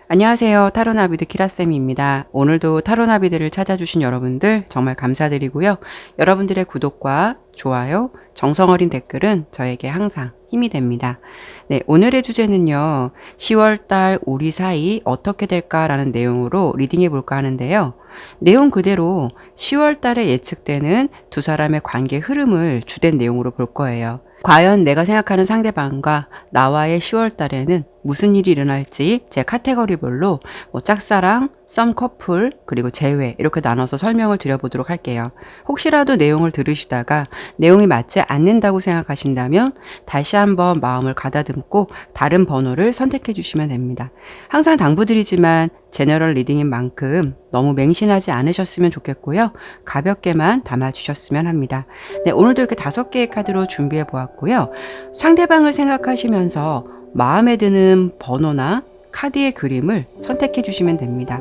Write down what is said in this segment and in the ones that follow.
안녕하세요. 타로나비드 키라쌤입니다. 오늘도 타로나비드를 찾아주신 여러분들 정말 감사드리고요. 여러분들의 구독과 좋아요, 정성어린 댓글은 저에게 항상 힘이 됩니다. 네, 오늘의 주제는요. 10월달 우리 사이 어떻게 될까라는 내용으로 리딩해 볼까 하는데요. 내용 그대로 10월달에 예측되는 두 사람의 관계 흐름을 주된 내용으로 볼 거예요. 과연 내가 생각하는 상대방과 나와의 10월달에는 무슨 일이 일어날지 제 카테고리별로 짝사랑, 썸 커플, 그리고 재회 이렇게 나눠서 설명을 드려보도록 할게요. 혹시라도 내용을 들으시다가 내용이 맞지 않는다고 생각하신다면 다시 한번 마음을 가다듬고 다른 번호를 선택해 주시면 됩니다. 항상 당부드리지만 제너럴 리딩인 만큼 너무 맹신하지 않으셨으면 좋겠고요. 가볍게만 담아주셨으면 합니다. 네, 오늘도 이렇게 5개의 카드로 준비해 보았고요. 상대방을 생각하시면서 마음에 드는 번호나 카드의 그림을 선택해 주시면 됩니다.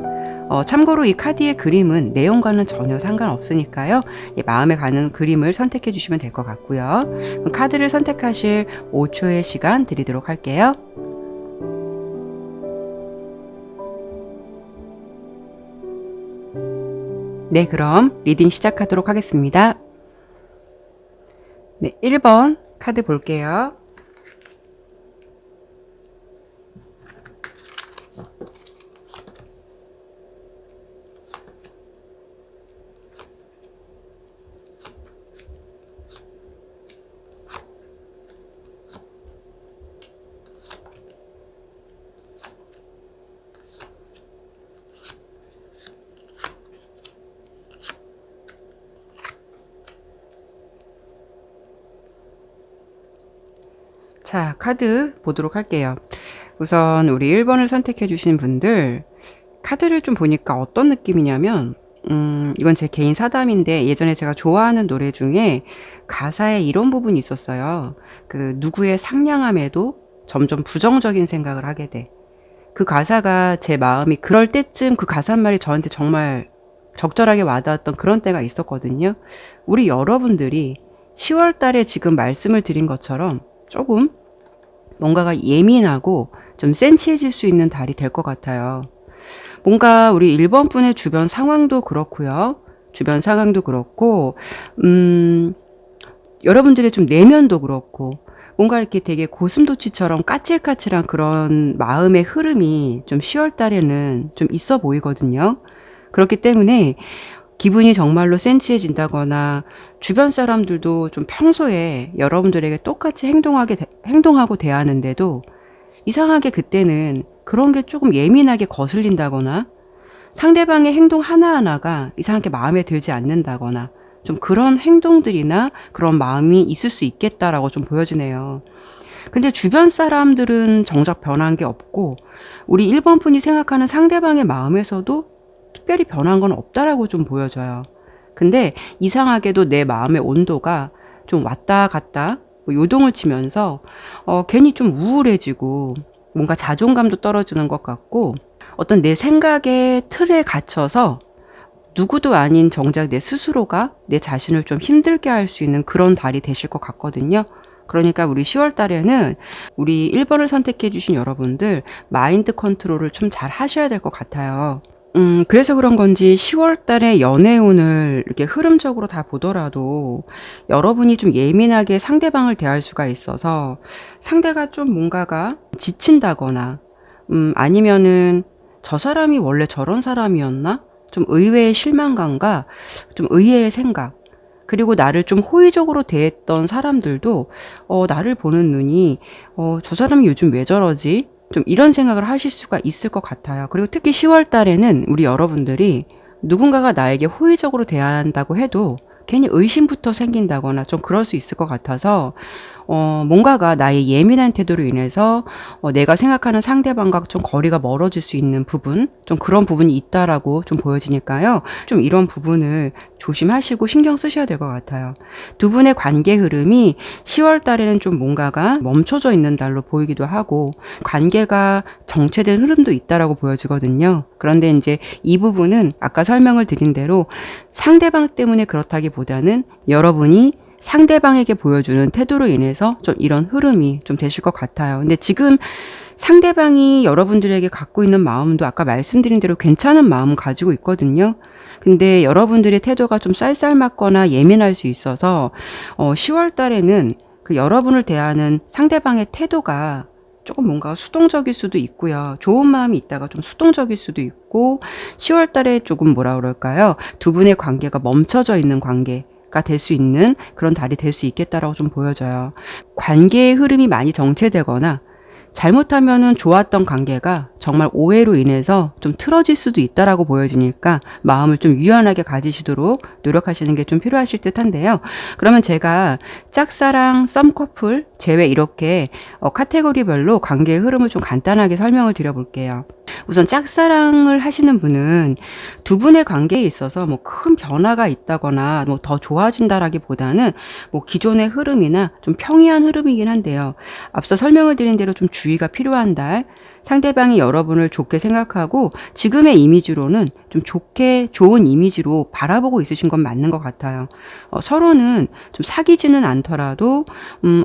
참고로 이 카드의 그림은 내용과는 전혀 상관없으니까요. 마음에 가는 그림을 선택해 주시면 될 것 같고요. 그럼 카드를 선택하실 5초의 시간 드리도록 할게요. 네, 그럼 리딩 시작하도록 하겠습니다. 네, 1번 카드 볼게요. 자, 카드 보도록 할게요. 우선 우리 1번을 선택해 주신 분들 카드를 좀 보니까 어떤 느낌이냐면 이건 제 개인 사담인데 예전에 제가 좋아하는 노래 중에 가사에 이런 부분이 있었어요. 그 누구의 상냥함에도 점점 부정적인 생각을 하게 돼. 그 가사가 제 마음이 그럴 때쯤 그 가사말이 저한테 정말 적절하게 와닿았던 그런 때가 있었거든요. 우리 여러분들이 10월 달에 지금 말씀을 드린 것처럼 조금 뭔가가 예민하고 좀 센치해질 수 있는 달이 될 것 같아요. 뭔가 우리 1번 분의 주변 상황도 그렇고요. 주변 상황도 그렇고 여러분들의 좀 내면도 그렇고 뭔가 이렇게 되게 고슴도치처럼 까칠까칠한 그런 마음의 흐름이 좀 10월 달에는 좀 있어 보이거든요. 그렇기 때문에 기분이 정말로 센치해진다거나 주변 사람들도 좀 평소에 여러분들에게 똑같이 행동하고 대하는데도 이상하게 그때는 그런 게 조금 예민하게 거슬린다거나 상대방의 행동 하나하나가 이상하게 마음에 들지 않는다거나 좀 그런 행동들이나 그런 마음이 있을 수 있겠다라고 좀 보여지네요. 근데 주변 사람들은 정작 변한 게 없고 우리 1번 분이 생각하는 상대방의 마음에서도 특별히 변한 건 없다라고 좀 보여져요. 근데 이상하게도 내 마음의 온도가 좀 왔다 갔다 요동을 치면서 괜히 좀 우울해지고 뭔가 자존감도 떨어지는 것 같고 어떤 내 생각의 틀에 갇혀서 누구도 아닌 정작 내 스스로가 내 자신을 좀 힘들게 할 수 있는 그런 달이 되실 것 같거든요. 그러니까 우리 10월 달에는 우리 1번을 선택해 주신 여러분들 마인드 컨트롤을 좀 잘 하셔야 될 것 같아요. 그래서 그런 건지 10월 달에 연애운을 이렇게 흐름적으로 다 보더라도 여러분이 좀 예민하게 상대방을 대할 수가 있어서 상대가 좀 뭔가가 지친다거나 아니면은 저 사람이 원래 저런 사람이었나? 좀 의외의 실망감과 좀 의외의 생각 그리고 나를 좀 호의적으로 대했던 사람들도 나를 보는 눈이 저 사람이 요즘 왜 저러지? 좀 이런 생각을 하실 수가 있을 것 같아요. 그리고 특히 10월 달에는 우리 여러분들이 누군가가 나에게 호의적으로 대한다고 해도 괜히 의심부터 생긴다거나 좀 그럴 수 있을 것 같아서 뭔가가 나의 예민한 태도로 인해서 내가 생각하는 상대방과 좀 거리가 멀어질 수 있는 부분, 좀 그런 부분이 있다라고 좀 보여지니까요. 좀 이런 부분을 조심하시고 신경 쓰셔야 될 것 같아요. 두 분의 관계 흐름이 10월 달에는 좀 뭔가가 멈춰져 있는 달로 보이기도 하고 관계가 정체된 흐름도 있다라고 보여지거든요. 그런데 이제 이 부분은 아까 설명을 드린 대로 상대방 때문에 그렇다기보다는 여러분이 상대방에게 보여주는 태도로 인해서 좀 이런 흐름이 좀 되실 것 같아요. 근데 지금 상대방이 여러분들에게 갖고 있는 마음도 아까 말씀드린 대로 괜찮은 마음은 가지고 있거든요. 근데 여러분들의 태도가 좀 쌀쌀맞거나 예민할 수 있어서 10월 달에는 그 여러분을 대하는 상대방의 태도가 조금 뭔가 수동적일 수도 있고요. 좋은 마음이 있다가 좀 수동적일 수도 있고 10월 달에 조금 뭐라 그럴까요? 두 분의 관계가 멈춰져 있는 관계가 될 수 있는 그런 달이 될 수 있겠다라고 좀 보여져요. 관계의 흐름이 많이 정체되거나 잘못하면은 좋았던 관계가 정말 오해로 인해서 좀 틀어질 수도 있다라고 보여지니까 마음을 좀 유연하게 가지시도록 노력하시는 게 좀 필요하실 듯한데요. 그러면 제가 짝사랑, 썸커플, 재회 이렇게 카테고리별로 관계의 흐름을 좀 간단하게 설명을 드려볼게요. 우선 짝사랑을 하시는 분은 두 분의 관계에 있어서 뭐 큰 변화가 있다거나 뭐 더 좋아진다라기보다는 뭐 기존의 흐름이나 좀 평이한 흐름이긴 한데요. 앞서 설명을 드린 대로 좀 주의가 필요한 달, 상대방이 여러분을 좋게 생각하고 지금의 이미지로는 좀 좋은 이미지로 바라보고 있으신 건 맞는 것 같아요. 서로는 좀 사귀지는 않더라도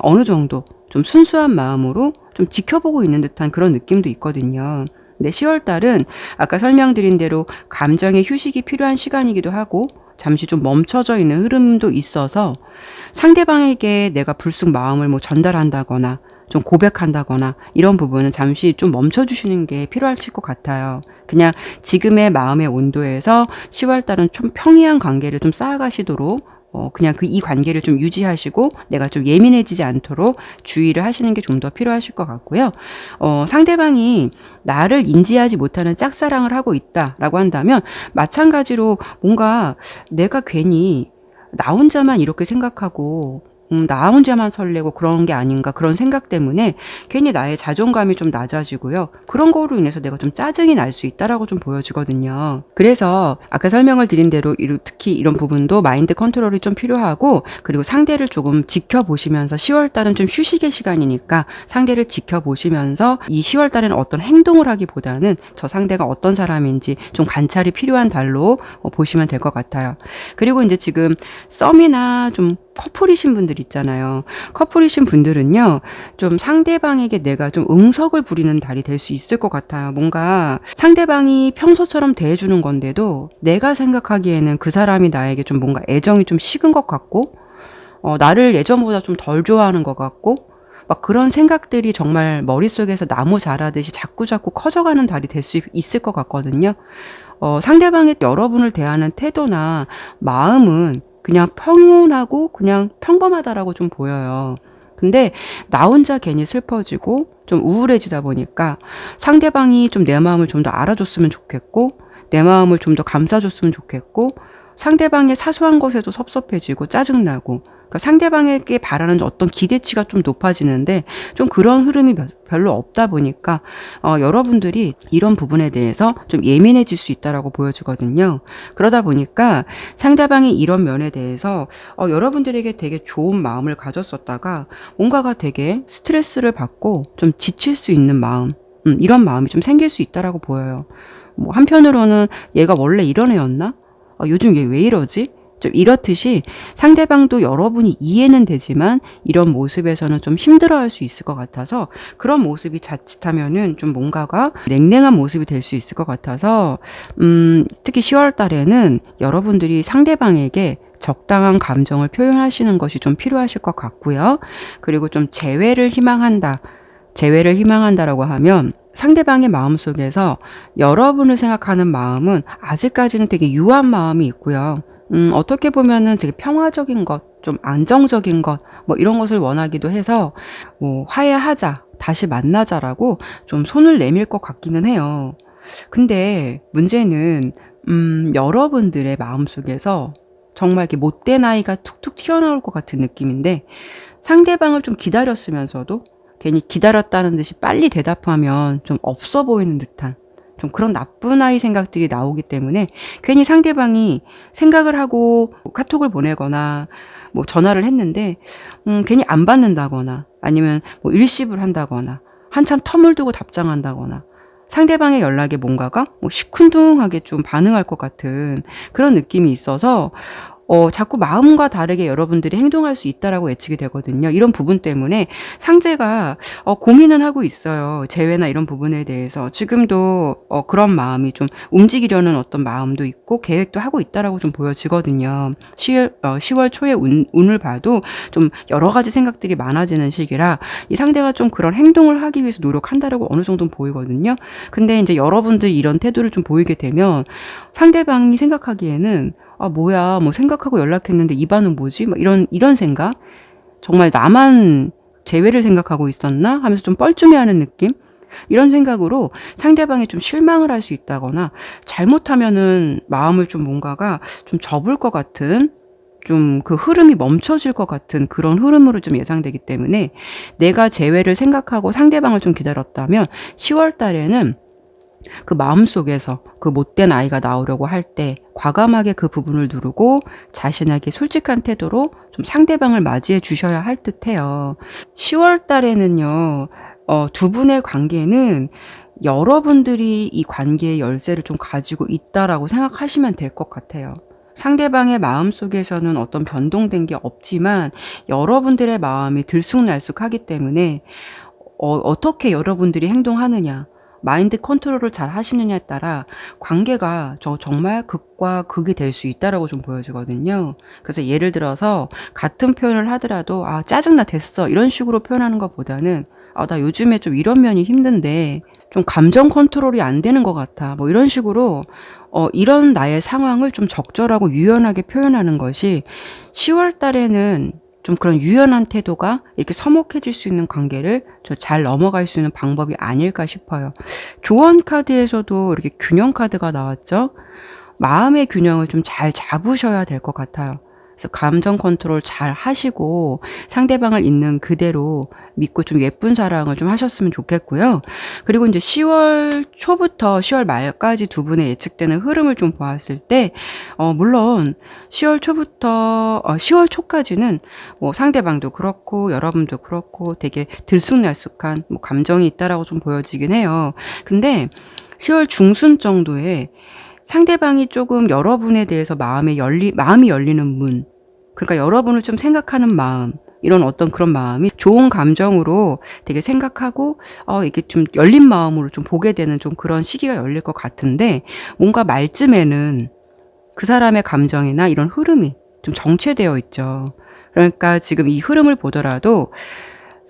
어느 정도 좀 순수한 마음으로 좀 지켜보고 있는 듯한 그런 느낌도 있거든요. 근데 10월 달은 아까 설명드린 대로 감정의 휴식이 필요한 시간이기도 하고 잠시 좀 멈춰져 있는 흐름도 있어서 상대방에게 내가 불쑥 마음을 뭐 전달한다거나 좀 고백한다거나 이런 부분은 잠시 좀 멈춰주시는 게 필요하실 것 같아요. 그냥 지금의 마음의 온도에서 10월 달은 좀 평이한 관계를 좀 쌓아가시도록 그냥 이 관계를 좀 유지하시고 내가 좀 예민해지지 않도록 주의를 하시는 게 좀 더 필요하실 것 같고요. 상대방이 나를 인지하지 못하는 짝사랑을 하고 있다라고 한다면 마찬가지로 뭔가 내가 괜히 나 혼자만 이렇게 생각하고 나 혼자만 설레고 그런 게 아닌가 그런 생각 때문에 괜히 나의 자존감이 좀 낮아지고요. 그런 거로 인해서 내가 좀 짜증이 날 수 있다라고 좀 보여지거든요. 그래서 아까 설명을 드린 대로 특히 이런 부분도 마인드 컨트롤이 좀 필요하고 그리고 상대를 조금 지켜보시면서 10월 달은 좀 휴식의 시간이니까 상대를 지켜보시면서 이 10월 달에는 어떤 행동을 하기보다는 저 상대가 어떤 사람인지 좀 관찰이 필요한 달로 보시면 될 것 같아요. 그리고 이제 지금 썸이나 좀 커플이신 분들 있잖아요. 커플이신 분들은요, 좀 상대방에게 내가 좀 응석을 부리는 달이 될 수 있을 것 같아요. 뭔가 상대방이 평소처럼 대해주는 건데도 내가 생각하기에는 그 사람이 나에게 좀 뭔가 애정이 좀 식은 것 같고, 나를 예전보다 좀 덜 좋아하는 것 같고, 막 그런 생각들이 정말 머릿속에서 나무 자라듯이 자꾸자꾸 커져가는 달이 될 수 있을 것 같거든요. 상대방의 여러분을 대하는 태도나 마음은 그냥 평온하고 그냥 평범하다라고 좀 보여요. 근데 나 혼자 괜히 슬퍼지고 좀 우울해지다 보니까 상대방이 좀 내 마음을 좀 더 알아줬으면 좋겠고 내 마음을 좀 더 감싸줬으면 좋겠고 상대방의 사소한 것에도 섭섭해지고 짜증나고 그러니까 상대방에게 바라는 어떤 기대치가 좀 높아지는데 좀 그런 흐름이 별로 없다 보니까 여러분들이 이런 부분에 대해서 좀 예민해질 수 있다라고 보여지거든요. 그러다 보니까 상대방이 이런 면에 대해서 여러분들에게 되게 좋은 마음을 가졌었다가 뭔가가 되게 스트레스를 받고 좀 지칠 수 있는 마음 이런 마음이 좀 생길 수 있다라고 보여요. 뭐 한편으로는 얘가 원래 이런 애였나? 요즘 얘 왜 이러지? 좀 이렇듯이 상대방도 여러분이 이해는 되지만 이런 모습에서는 좀 힘들어할 수 있을 것 같아서 그런 모습이 자칫하면은 좀 뭔가가 냉랭한 모습이 될 수 있을 것 같아서 특히 10월 달에는 여러분들이 상대방에게 적당한 감정을 표현하시는 것이 좀 필요하실 것 같고요. 그리고 좀 재회를 희망한다. 재회를 희망한다라고 하면 상대방의 마음속에서 여러분을 생각하는 마음은 아직까지는 되게 유한 마음이 있고요. 어떻게 보면은 되게 평화적인 것, 좀 안정적인 것, 뭐 이런 것을 원하기도 해서 뭐 화해하자, 다시 만나자라고 좀 손을 내밀 것 같기는 해요. 근데 문제는 여러분들의 마음속에서 정말 이렇게 못된 아이가 툭툭 튀어나올 것 같은 느낌인데 상대방을 좀 기다렸으면서도 괜히 기다렸다는 듯이 빨리 대답하면 좀 없어 보이는 듯한 좀 그런 나쁜 아이 생각들이 나오기 때문에 괜히 상대방이 생각을 하고 카톡을 보내거나 뭐 전화를 했는데 괜히 안 받는다거나 아니면 뭐 일십을 한다거나 한참 텀을 두고 답장한다거나 상대방의 연락에 뭔가가 뭐 시큰둥하게 좀 반응할 것 같은 그런 느낌이 있어서 자꾸 마음과 다르게 여러분들이 행동할 수 있다라고 예측이 되거든요. 이런 부분 때문에 상대가 고민은 하고 있어요. 재회나 이런 부분에 대해서. 지금도 그런 마음이 좀 움직이려는 어떤 마음도 있고 계획도 하고 있다라고 좀 보여지거든요. 10월 초에 운을 봐도 좀 여러 가지 생각들이 많아지는 시기라 이 상대가 좀 그런 행동을 하기 위해서 노력한다라고 어느 정도는 보이거든요. 근데 이제 여러분들이 이런 태도를 좀 보이게 되면 상대방이 생각하기에는 뭐야, 뭐 생각하고 연락했는데 이 반응 뭐지? 막 이런 생각? 정말 나만 재회를 생각하고 있었나? 하면서 좀 뻘쭘해하는 느낌? 이런 생각으로 상대방이 좀 실망을 할 수 있다거나 잘못하면은 마음을 좀 뭔가가 좀 접을 것 같은 좀 그 흐름이 멈춰질 것 같은 그런 흐름으로 좀 예상되기 때문에 내가 재회를 생각하고 상대방을 좀 기다렸다면 10월 달에는 그 마음속에서 그 못된 아이가 나오려고 할 때 과감하게 그 부분을 누르고 자신에게 솔직한 태도로 좀 상대방을 맞이해 주셔야 할 듯해요. 10월 달에는요, 두 분의 관계는 여러분들이 이 관계의 열쇠를 좀 가지고 있다라고 생각하시면 될 것 같아요. 상대방의 마음속에서는 어떤 변동된 게 없지만 여러분들의 마음이 들쑥날쑥하기 때문에 어떻게 여러분들이 행동하느냐, 마인드 컨트롤을 잘 하시느냐에 따라 관계가 정말 극과 극이 될 수 있다라고 좀 보여지거든요. 그래서 예를 들어서 같은 표현을 하더라도 짜증나 됐어 이런 식으로 표현하는 것보다는 나 요즘에 좀 이런 면이 힘든데 좀 감정 컨트롤이 안 되는 것 같아. 뭐 이런 식으로 이런 나의 상황을 좀 적절하고 유연하게 표현하는 것이 10월 달에는 좀 그런 유연한 태도가 이렇게 서먹해질 수 있는 관계를 잘 넘어갈 수 있는 방법이 아닐까 싶어요. 조언 카드에서도 이렇게 균형 카드가 나왔죠. 마음의 균형을 좀 잘 잡으셔야 될 것 같아요. 그래서 감정 컨트롤 잘 하시고 상대방을 있는 그대로 믿고 좀 예쁜 사랑을 좀 하셨으면 좋겠고요. 그리고 이제 10월 초부터 10월 말까지 두 분의 예측되는 흐름을 좀 보았을 때, 물론 10월 초부터 10월 초까지는 뭐 상대방도 그렇고 여러분도 그렇고 되게 들쑥날쑥한 뭐 감정이 있다라고 좀 보여지긴 해요. 근데 10월 중순 정도에 상대방이 조금 여러분에 대해서 마음이 열리는 문, 그러니까 여러분을 좀 생각하는 마음, 이런 어떤 그런 마음이 좋은 감정으로 되게 생각하고 이게 좀 열린 마음으로 좀 보게 되는 좀 그런 시기가 열릴 것 같은데, 뭔가 말쯤에는 그 사람의 감정이나 이런 흐름이 좀 정체되어 있죠. 그러니까 지금 이 흐름을 보더라도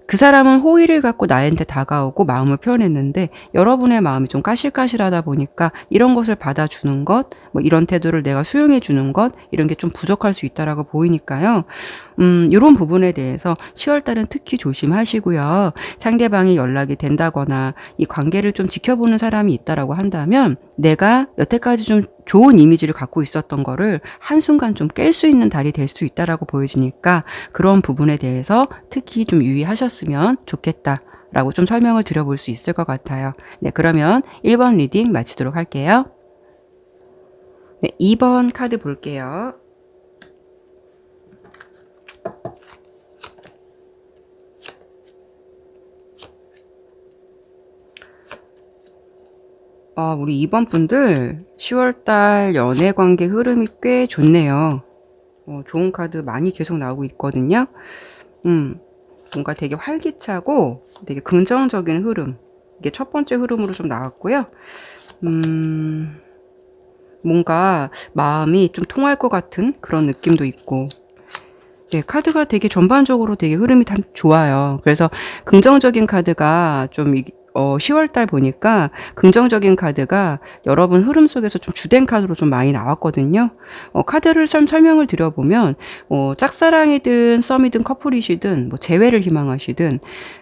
그 사람은 호의를 갖고 나한테 다가오고 마음을 표현했는데 여러분의 마음이 좀 까실까실하다 보니까 이런 것을 받아주는 것, 뭐 이런 태도를 내가 수용해 주는 것, 이런 게 좀 부족할 수 있다라고 보이니까요. 이런 부분에 대해서 10월 달은 특히 조심하시고요. 상대방이 연락이 된다거나 이 관계를 좀 지켜보는 사람이 있다라고 한다면 내가 여태까지 좀 좋은 이미지를 갖고 있었던 거를 한순간 좀 깰 수 있는 달이 될 수 있다라고 보여지니까 그런 부분에 대해서 특히 좀 유의하셨으면 좋겠다라고 좀 설명을 드려볼 수 있을 것 같아요. 네, 그러면 1번 리딩 마치도록 할게요. 네, 2번 카드 볼게요. 우리 2번 분들 10월달 연애 관계 흐름이 꽤 좋네요. 좋은 카드 많이 계속 나오고 있거든요. 뭔가 되게 활기차고 되게 긍정적인 흐름. 이게 첫 번째 흐름으로 좀 나왔고요. 뭔가 마음이 좀 통할 것 같은 그런 느낌도 있고. 네, 카드가 되게 전반적으로 되게 흐름이 다 좋아요. 그래서 긍정적인 카드가 좀 10월달 보니까 긍정적인 카드가 여러분 흐름 속에서 좀 주된 카드로 좀 많이 나왔거든요. 카드를 설명을 드려보면 짝사랑이든 썸이든 커플이시든 뭐 재회를 희망하시든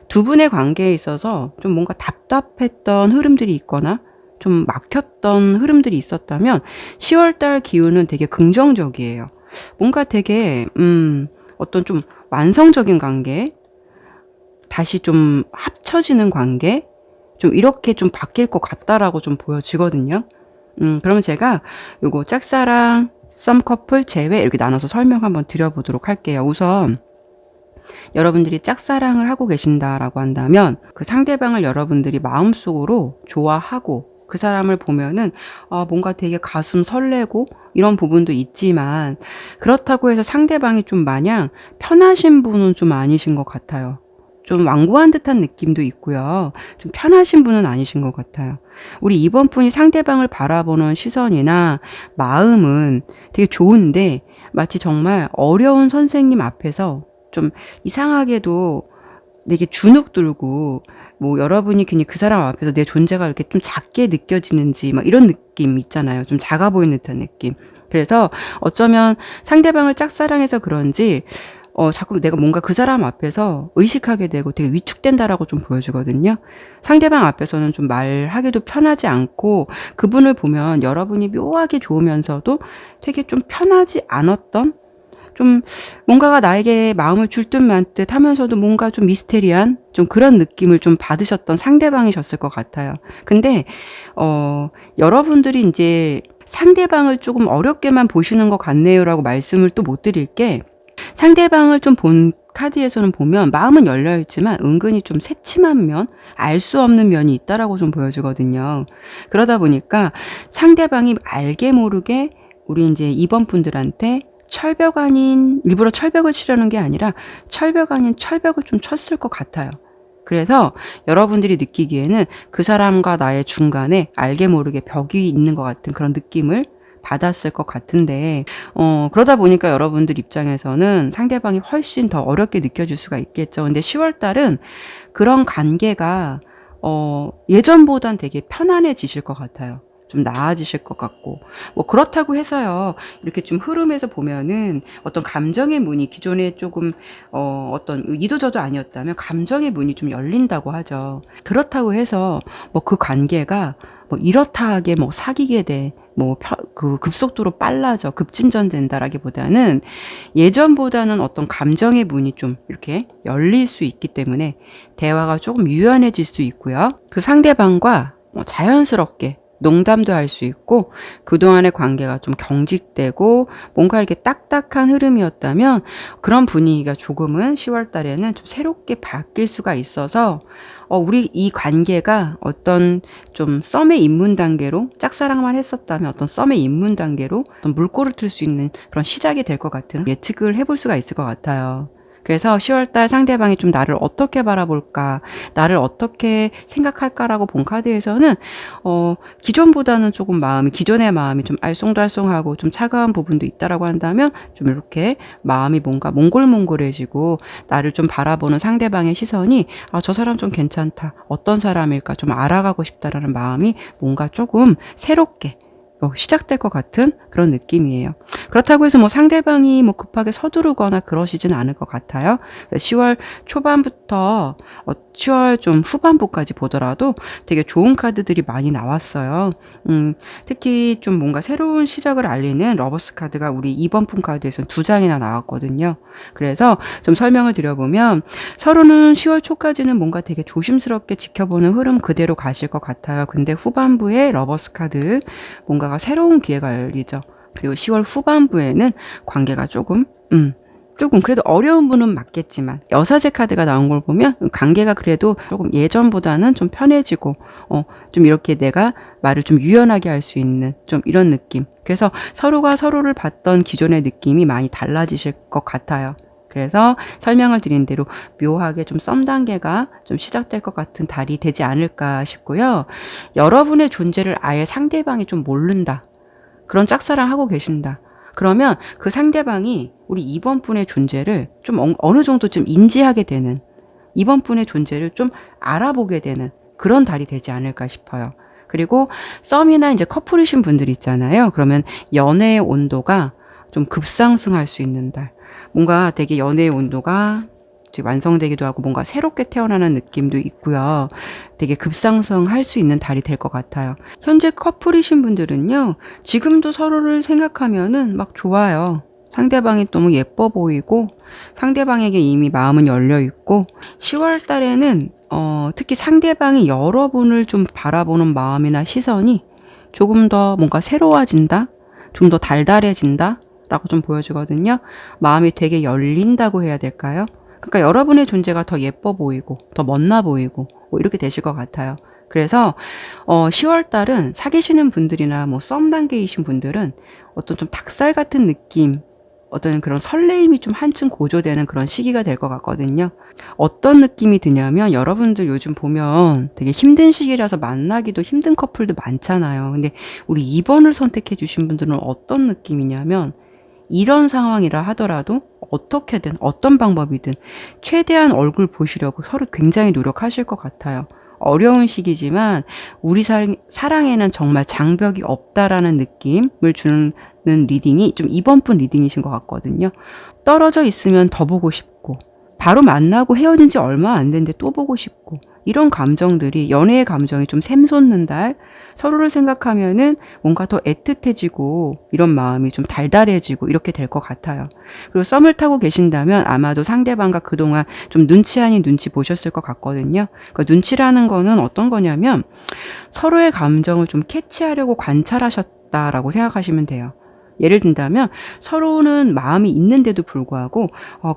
두 분의 관계에 있어서 좀 뭔가 답답했던 흐름들이 있거나 좀 막혔던 흐름들이 있었다면 10월달 기운은 되게 긍정적이에요. 뭔가 되게 어떤 좀 완성적인 관계, 다시 좀 합쳐지는 관계, 좀 이렇게 좀 바뀔 것 같다라고 좀 보여지거든요. 그러면 제가 요거 짝사랑, 썸커플, 재회 이렇게 나눠서 설명 한번 드려보도록 할게요. 우선 여러분들이 짝사랑을 하고 계신다라고 한다면 그 상대방을 여러분들이 마음속으로 좋아하고 그 사람을 보면은 뭔가 되게 가슴 설레고 이런 부분도 있지만 그렇다고 해서 상대방이 좀 마냥 편하신 분은 좀 아니신 것 같아요. 좀 완고한 듯한 느낌도 있고요. 좀 편하신 분은 아니신 것 같아요. 우리 이번 분이 상대방을 바라보는 시선이나 마음은 되게 좋은데 마치 정말 어려운 선생님 앞에서 좀 이상하게도 되게 주눅 들고 뭐 여러분이 괜히 그 사람 앞에서 내 존재가 이렇게 좀 작게 느껴지는지 막 이런 느낌 있잖아요. 좀 작아 보이는 듯한 느낌. 그래서 어쩌면 상대방을 짝사랑해서 그런지 자꾸 내가 뭔가 그 사람 앞에서 의식하게 되고 되게 위축된다라고 좀 보여주거든요. 상대방 앞에서는 좀 말하기도 편하지 않고 그분을 보면 여러분이 묘하게 좋으면서도 되게 좀 편하지 않았던 좀 뭔가가 나에게 마음을 줄 듯 말 듯 하면서도 뭔가 좀 미스테리한 좀 그런 느낌을 좀 받으셨던 상대방이셨을 것 같아요. 근데 여러분들이 이제 상대방을 조금 어렵게만 보시는 것 같네요라고 말씀을 또 못 드릴 게 상대방을 좀 본 카드에서는 보면 마음은 열려 있지만 은근히 좀 새침한 면, 알 수 없는 면이 있다라고 좀 보여지거든요. 그러다 보니까 상대방이 알게 모르게 우리 이제 이번 분들한테 철벽 아닌 일부러 철벽을 치려는 게 아니라 철벽 아닌 철벽을 좀 쳤을 것 같아요. 그래서 여러분들이 느끼기에는 그 사람과 나의 중간에 알게 모르게 벽이 있는 것 같은 그런 느낌을 받았을 것 같은데 그러다 보니까 여러분들 입장에서는 상대방이 훨씬 더 어렵게 느껴질 수가 있겠죠. 근데 10월 달은 그런 관계가 예전보단 되게 편안해지실 것 같아요. 좀 나아지실 것 같고 뭐 그렇다고 해서요 이렇게 좀 흐름에서 보면은 어떤 감정의 문이 기존에 조금 어떤 이도저도 아니었다면 감정의 문이 좀 열린다고 하죠. 그렇다고 해서 뭐 그 관계가 뭐 이렇다 하게 뭐 사귀게 돼 뭐 그 급속도로 빨라져 급진전된다라기보다는 예전보다는 어떤 감정의 문이 좀 이렇게 열릴 수 있기 때문에 대화가 조금 유연해질 수 있고요. 그 상대방과 뭐 자연스럽게 농담도 할 수 있고 그동안의 관계가 좀 경직되고 뭔가 이렇게 딱딱한 흐름이었다면 그런 분위기가 조금은 10월 달에는 좀 새롭게 바뀔 수가 있어서 우리 이 관계가 어떤 좀 썸의 입문 단계로 짝사랑만 했었다면 어떤 썸의 입문 단계로 어떤 물꼬를 틀 수 있는 그런 시작이 될 것 같은 예측을 해볼 수가 있을 것 같아요. 그래서 10월달 상대방이 좀 나를 어떻게 바라볼까, 나를 어떻게 생각할까라고 본 카드에서는 기존보다는 조금 기존의 마음이 좀 알쏭달쏭하고 좀 차가운 부분도 있다라고 한다면 좀 이렇게 마음이 뭔가 몽골몽골해지고 나를 좀 바라보는 상대방의 시선이 저 사람 좀 괜찮다, 어떤 사람일까 좀 알아가고 싶다라는 마음이 뭔가 조금 새롭게 시작될 것 같은 그런 느낌이에요. 그렇다고 해서 뭐 상대방이 뭐 급하게 서두르거나 그러시진 않을 것 같아요. 10월 초반부터 10월 좀 후반부까지 보더라도 되게 좋은 카드들이 많이 나왔어요. 특히 좀 뭔가 새로운 시작을 알리는 러버스 카드가 우리 이번 품 카드에서는 2장이나 나왔거든요. 그래서 좀 설명을 드려보면 서로는 10월 초까지는 뭔가 되게 조심스럽게 지켜보는 흐름 그대로 가실 것 같아요. 근데 후반부에 러버스 카드 뭔가가 새로운 기회가 열리죠. 그리고 10월 후반부에는 관계가 조금 그래도 어려운 분은 맞겠지만 여사제 카드가 나온 걸 보면 관계가 그래도 조금 예전보다는 좀 편해지고 좀 이렇게 내가 말을 좀 유연하게 할 수 있는 좀 이런 느낌. 그래서 서로가 서로를 봤던 기존의 느낌이 많이 달라지실 것 같아요. 그래서 설명을 드린 대로 묘하게 좀 썸 단계가 좀 시작될 것 같은 달이 되지 않을까 싶고요. 여러분의 존재를 아예 상대방이 좀 모른다. 그런 짝사랑 하고 계신다. 그러면 그 상대방이 우리 이번 분의 존재를 좀 어느 정도 좀 인지하게 되는, 이번 분의 존재를 좀 알아보게 되는 그런 달이 되지 않을까 싶어요. 그리고 썸이나 이제 커플이신 분들 있잖아요. 그러면 연애의 온도가 좀 급상승할 수 있는 달. 뭔가 되게 연애의 온도가 완성되기도 하고 뭔가 새롭게 태어나는 느낌도 있고요. 되게 급상승할 수 있는 달이 될 것 같아요. 현재 커플이신 분들은요. 지금도 서로를 생각하면은 막 좋아요. 상대방이 너무 예뻐 보이고 상대방에게 이미 마음은 열려 있고 10월 달에는 특히 상대방이 여러분을 좀 바라보는 마음이나 시선이 조금 더 뭔가 새로워진다? 좀 더 달달해진다? 라고 좀 보여주거든요. 마음이 되게 열린다고 해야 될까요? 그러니까 여러분의 존재가 더 예뻐 보이고 더 멋나 보이고 뭐 이렇게 되실 것 같아요. 그래서 10월 달은 사귀시는 분들이나 뭐 썸 단계이신 분들은 어떤 좀 닭살 같은 느낌, 어떤 그런 설레임이 좀 한층 고조되는 그런 시기가 될 것 같거든요. 어떤 느낌이 드냐면 여러분들 요즘 보면 되게 힘든 시기라서 만나기도 힘든 커플도 많잖아요. 근데 우리 2번을 선택해 주신 분들은 어떤 느낌이냐면 이런 상황이라 하더라도 어떻게든 어떤 방법이든 최대한 얼굴 보시려고 서로 굉장히 노력하실 것 같아요. 어려운 시기지만 우리 사랑에는 정말 장벽이 없다라는 느낌을 주는 리딩이 좀 이번 분 리딩이신 것 같거든요. 떨어져 있으면 더 보고 싶고 바로 만나고 헤어진 지 얼마 안 됐는데 또 보고 싶고 이런 감정들이 연애의 감정이 좀 샘솟는 달 서로를 생각하면은 뭔가 더 애틋해지고 이런 마음이 좀 달달해지고 이렇게 될 것 같아요. 그리고 썸을 타고 계신다면 아마도 상대방과 그동안 좀 눈치 아닌 눈치 보셨을 것 같거든요. 그 눈치라는 거는 어떤 거냐면 서로의 감정을 좀 캐치하려고 관찰하셨다라고 생각하시면 돼요. 예를 든다면 서로는 마음이 있는데도 불구하고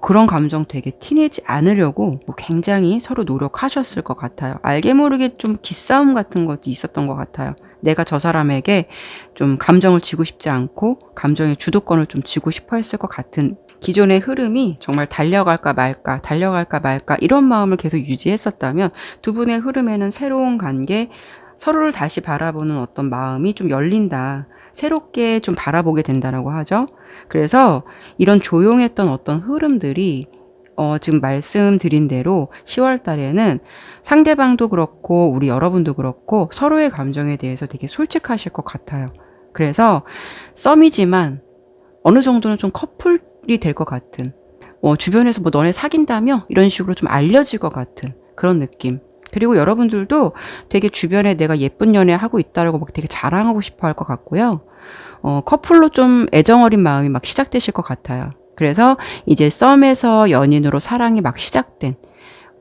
그런 감정 되게 티내지 않으려고 뭐 굉장히 서로 노력하셨을 것 같아요. 알게 모르게 좀 기싸움 같은 것도 있었던 것 같아요. 내가 저 사람에게 좀 감정을 지고 싶지 않고 감정의 주도권을 좀 지고 싶어 했을 것 같은 기존의 흐름이 정말 달려갈까 말까 이런 마음을 계속 유지했었다면 두 분의 흐름에는 새로운 관계, 서로를 다시 바라보는 어떤 마음이 좀 열린다. 새롭게 좀 바라보게 된다라고 하죠. 그래서 이런 조용했던 어떤 흐름들이 지금 말씀드린 대로 10월 달에는 상대방도 그렇고 우리 여러분도 그렇고 서로의 감정에 대해서 되게 솔직하실 것 같아요. 그래서 썸이지만 어느 정도는 좀 커플이 될 것 같은 주변에서 뭐 너네 사귄다며? 이런 식으로 좀 알려질 것 같은 그런 느낌. 그리고 여러분들도 되게 주변에 내가 예쁜 연애 하고 있다라고 막 되게 자랑하고 싶어 할 것 같고요. 커플로 좀 애정어린 마음이 막 시작되실 것 같아요. 그래서 이제 썸에서 연인으로 사랑이 막 시작된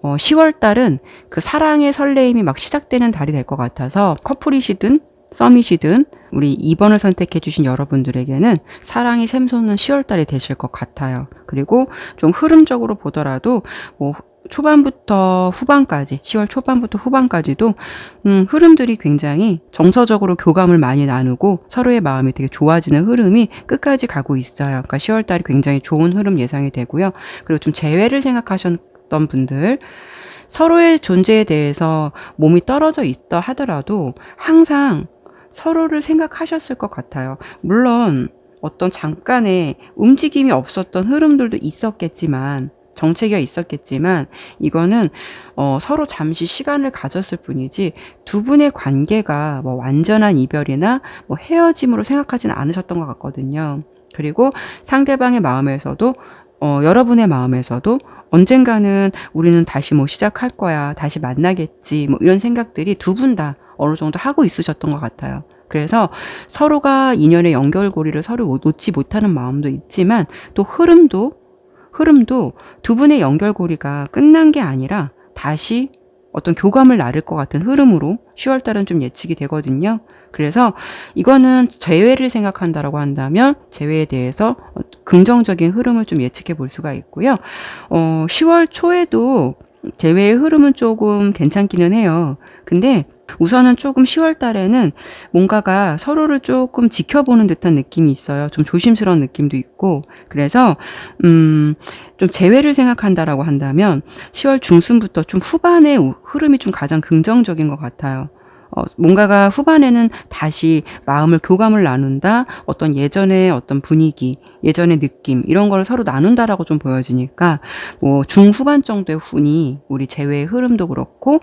10월 달은 그 사랑의 설레임이 막 시작되는 달이 될 것 같아서 커플이시든 썸이시든 우리 2번을 선택해 주신 여러분들에게는 사랑이 샘솟는 10월 달이 되실 것 같아요. 그리고 좀 흐름적으로 보더라도 뭐 초반부터 후반까지 10월 초반부터 후반까지도 흐름들이 굉장히 정서적으로 교감을 많이 나누고 서로의 마음이 되게 좋아지는 흐름이 끝까지 가고 있어요. 그러니까 10월 달이 굉장히 좋은 흐름 예상이 되고요. 그리고 좀 재회를 생각하셨던 분들 서로의 존재에 대해서 몸이 떨어져 있다 하더라도 항상 서로를 생각하셨을 것 같아요. 물론 어떤 잠깐의 움직임이 없었던 흐름들도 있었겠지만 정체가 있었겠지만 이거는 서로 잠시 시간을 가졌을 뿐이지 두 분의 관계가 뭐 완전한 이별이나 뭐 헤어짐으로 생각하지는 않으셨던 것 같거든요. 그리고 상대방의 마음에서도 여러분의 마음에서도 언젠가는 우리는 다시 뭐 시작할 거야, 다시 만나겠지, 뭐 이런 생각들이 두 분 다 어느 정도 하고 있으셨던 것 같아요. 그래서 서로가 인연의 연결고리를 서로 놓지 못하는 마음도 있지만 또 흐름도 두 분의 연결고리가 끝난 게 아니라 다시 어떤 교감을 나눌 것 같은 흐름으로 10월 달은 좀 예측이 되거든요. 그래서 이거는 재회를 생각한다라고 한다면 재회에 대해서 긍정적인 흐름을 좀 예측해 볼 수가 있고요. 10월 초에도 재회의 흐름은 조금 괜찮기는 해요. 근데 우선은 조금 10월 달에는 뭔가가 서로를 조금 지켜보는 듯한 느낌이 있어요. 좀 조심스러운 느낌도 있고. 그래서, 좀 재회를 생각한다라고 한다면 10월 중순부터 좀 후반의 흐름이 좀 가장 긍정적인 것 같아요. 뭔가가 후반에는 다시 마음을 교감을 나눈다, 어떤 예전의 어떤 분위기, 예전의 느낌, 이런 걸 서로 나눈다라고 좀 보여지니까, 뭐, 중후반 정도의 훈이 우리 재회의 흐름도 그렇고,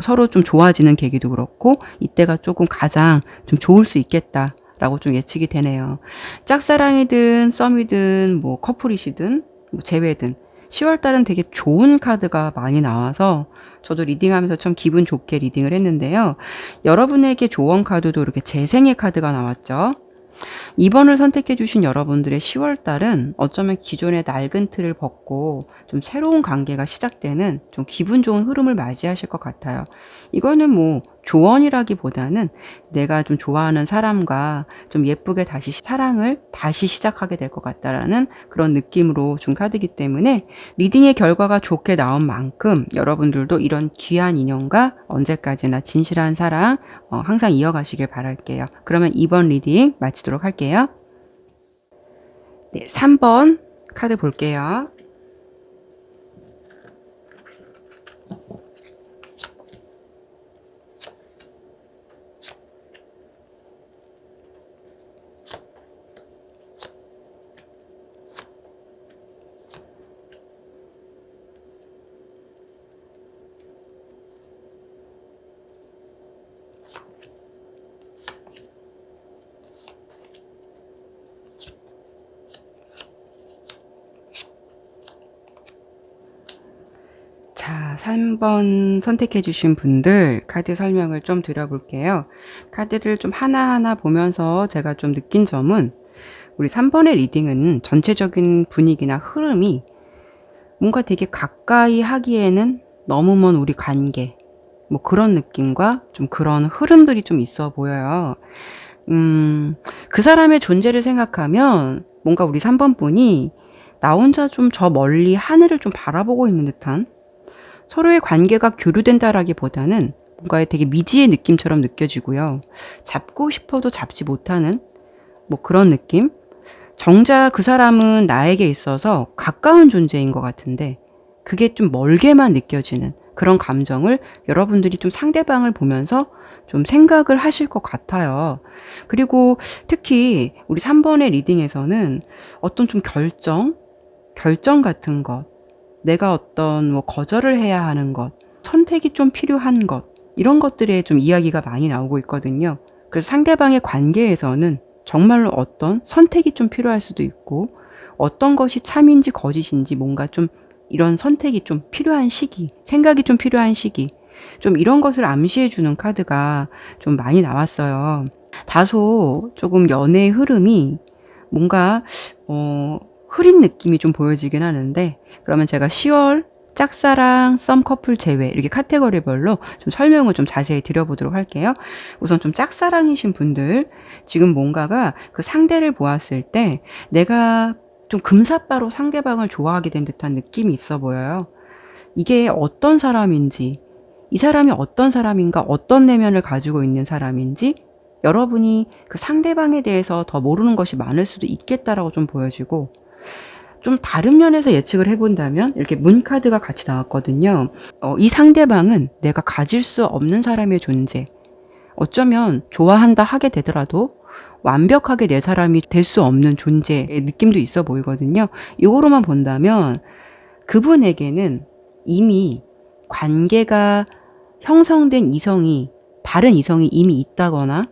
서로 좀 좋아지는 계기도 그렇고, 이때가 조금 가장 좀 좋을 수 있겠다. 라고 좀 예측이 되네요. 짝사랑이든, 썸이든, 뭐, 커플이시든, 뭐 재회든, 10월 달은 되게 좋은 카드가 많이 나와서, 저도 리딩하면서 좀 기분 좋게 리딩을 했는데요. 여러분에게 조언 카드도 이렇게 재생의 카드가 나왔죠. 2번을 선택해 주신 여러분들의 10월 달은 어쩌면 기존의 낡은 틀을 벗고 좀 새로운 관계가 시작되는 좀 기분 좋은 흐름을 맞이하실 것 같아요. 이거는 뭐 조언이라기보다는 내가 좀 좋아하는 사람과 좀 예쁘게 다시 사랑을 다시 시작하게 될 것 같다라는 그런 느낌으로 준 카드이기 때문에 리딩의 결과가 좋게 나온 만큼 여러분들도 이런 귀한 인연과 언제까지나 진실한 사랑 항상 이어가시길 바랄게요. 그러면 이번 리딩 마치도록 할게요. 네, 3번 카드 볼게요. 자, 3번 선택해 주신 분들 카드 설명을 좀 드려볼게요. 카드를 좀 하나하나 보면서 제가 좀 느낀 점은 우리 3번의 리딩은 전체적인 분위기나 흐름이 뭔가 되게 가까이 하기에는 너무 먼 우리 관계 뭐 그런 느낌과 좀 그런 흐름들이 좀 있어 보여요. 그 사람의 존재를 생각하면 뭔가 우리 3번 분이 나 혼자 좀 저 멀리 하늘을 좀 바라보고 있는 듯한 서로의 관계가 교류된다라기보다는 뭔가 되게 미지의 느낌처럼 느껴지고요. 잡고 싶어도 잡지 못하는 뭐 그런 느낌? 정작 그 사람은 나에게 있어서 가까운 존재인 것 같은데 그게 좀 멀게만 느껴지는 그런 감정을 여러분들이 좀 상대방을 보면서 좀 생각을 하실 것 같아요. 그리고 특히 우리 3번의 리딩에서는 어떤 좀 결정 같은 것, 내가 어떤 뭐 거절을 해야 하는 것, 선택이 좀 필요한 것, 이런 것들에 좀 이야기가 많이 나오고 있거든요. 그래서 상대방의 관계에서는 정말로 어떤 선택이 좀 필요할 수도 있고, 어떤 것이 참인지 거짓인지 뭔가 좀 이런 선택이 좀 필요한 시기, 생각이 좀 필요한 시기, 좀 이런 것을 암시해주는 카드가 좀 많이 나왔어요. 다소 조금 연애의 흐름이 뭔가, 흐린 느낌이 좀 보여지긴 하는데, 그러면 제가 10월 짝사랑, 썸 커플 제외 이렇게 카테고리별로 좀 설명을 좀 자세히 드려보도록 할게요. 우선 좀 짝사랑이신 분들 지금 뭔가가 그 상대를 보았을 때 내가 좀 금사빠로 상대방을 좋아하게 된 듯한 느낌이 있어 보여요. 이게 어떤 사람인지 이 사람이 어떤 사람인가 어떤 내면을 가지고 있는 사람인지 여러분이 그 상대방에 대해서 더 모르는 것이 많을 수도 있겠다라고 좀 보여지고 좀 다른 면에서 예측을 해본다면 이렇게 문카드가 같이 나왔거든요. 이 상대방은 내가 가질 수 없는 사람의 존재, 어쩌면 좋아한다 하게 되더라도 완벽하게 내 사람이 될 수 없는 존재의 느낌도 있어 보이거든요. 이거로만 본다면 그분에게는 이미 관계가 형성된 이성이 다른 이성이 이미 있다거나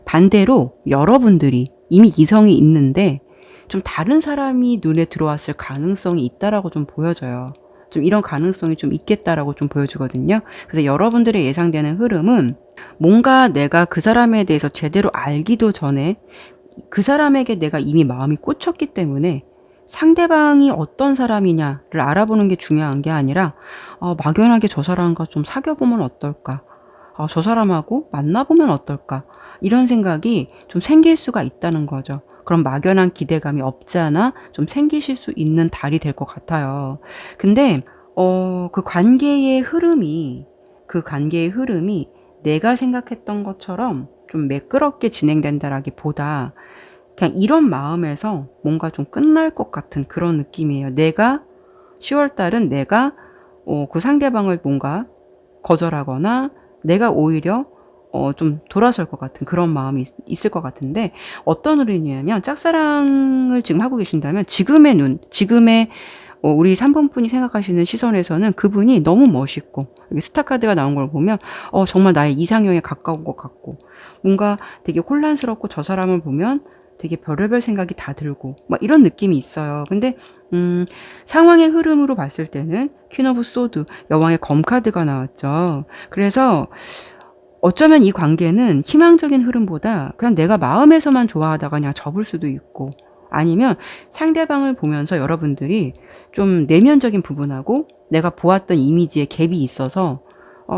반대로 여러분들이 이미 이성이 있는데 좀 다른 사람이 눈에 들어왔을 가능성이 있다라고 좀 보여져요. 좀 이런 가능성이 좀 있겠다라고 좀 보여주거든요. 그래서 여러분들의 예상되는 흐름은 뭔가 내가 그 사람에 대해서 제대로 알기도 전에 그 사람에게 내가 이미 마음이 꽂혔기 때문에 상대방이 어떤 사람이냐를 알아보는 게 중요한 게 아니라 막연하게 저 사람과 좀 사귀어보면 어떨까? 저 사람하고 만나보면 어떨까? 이런 생각이 좀 생길 수가 있다는 거죠. 그런 막연한 기대감이 없지 않아 좀 생기실 수 있는 달이 될 것 같아요. 근데 그 관계의 흐름이 내가 생각했던 것처럼 좀 매끄럽게 진행된다라기보다 그냥 이런 마음에서 뭔가 좀 끝날 것 같은 그런 느낌이에요. 10월 달은 내가 그 상대방을 뭔가 거절하거나 내가 오히려 좀 돌아설 것 같은 그런 마음이 있을 것 같은데 어떤 흐름이냐면 짝사랑을 지금 하고 계신다면 지금의 우리 3번 분이 생각하시는 시선에서는 그분이 너무 멋있고 여기 스타 카드가 나온 걸 보면 정말 나의 이상형에 가까운 것 같고 뭔가 되게 혼란스럽고 저 사람을 보면 되게 별의별 생각이 다 들고 막 이런 느낌이 있어요. 근데 상황의 흐름으로 봤을 때는 퀸 오브 소드 여왕의 검 카드가 나왔죠. 그래서 어쩌면 이 관계는 희망적인 흐름보다 그냥 내가 마음에서만 좋아하다가 그냥 접을 수도 있고 아니면 상대방을 보면서 여러분들이 좀 내면적인 부분하고 내가 보았던 이미지에 갭이 있어서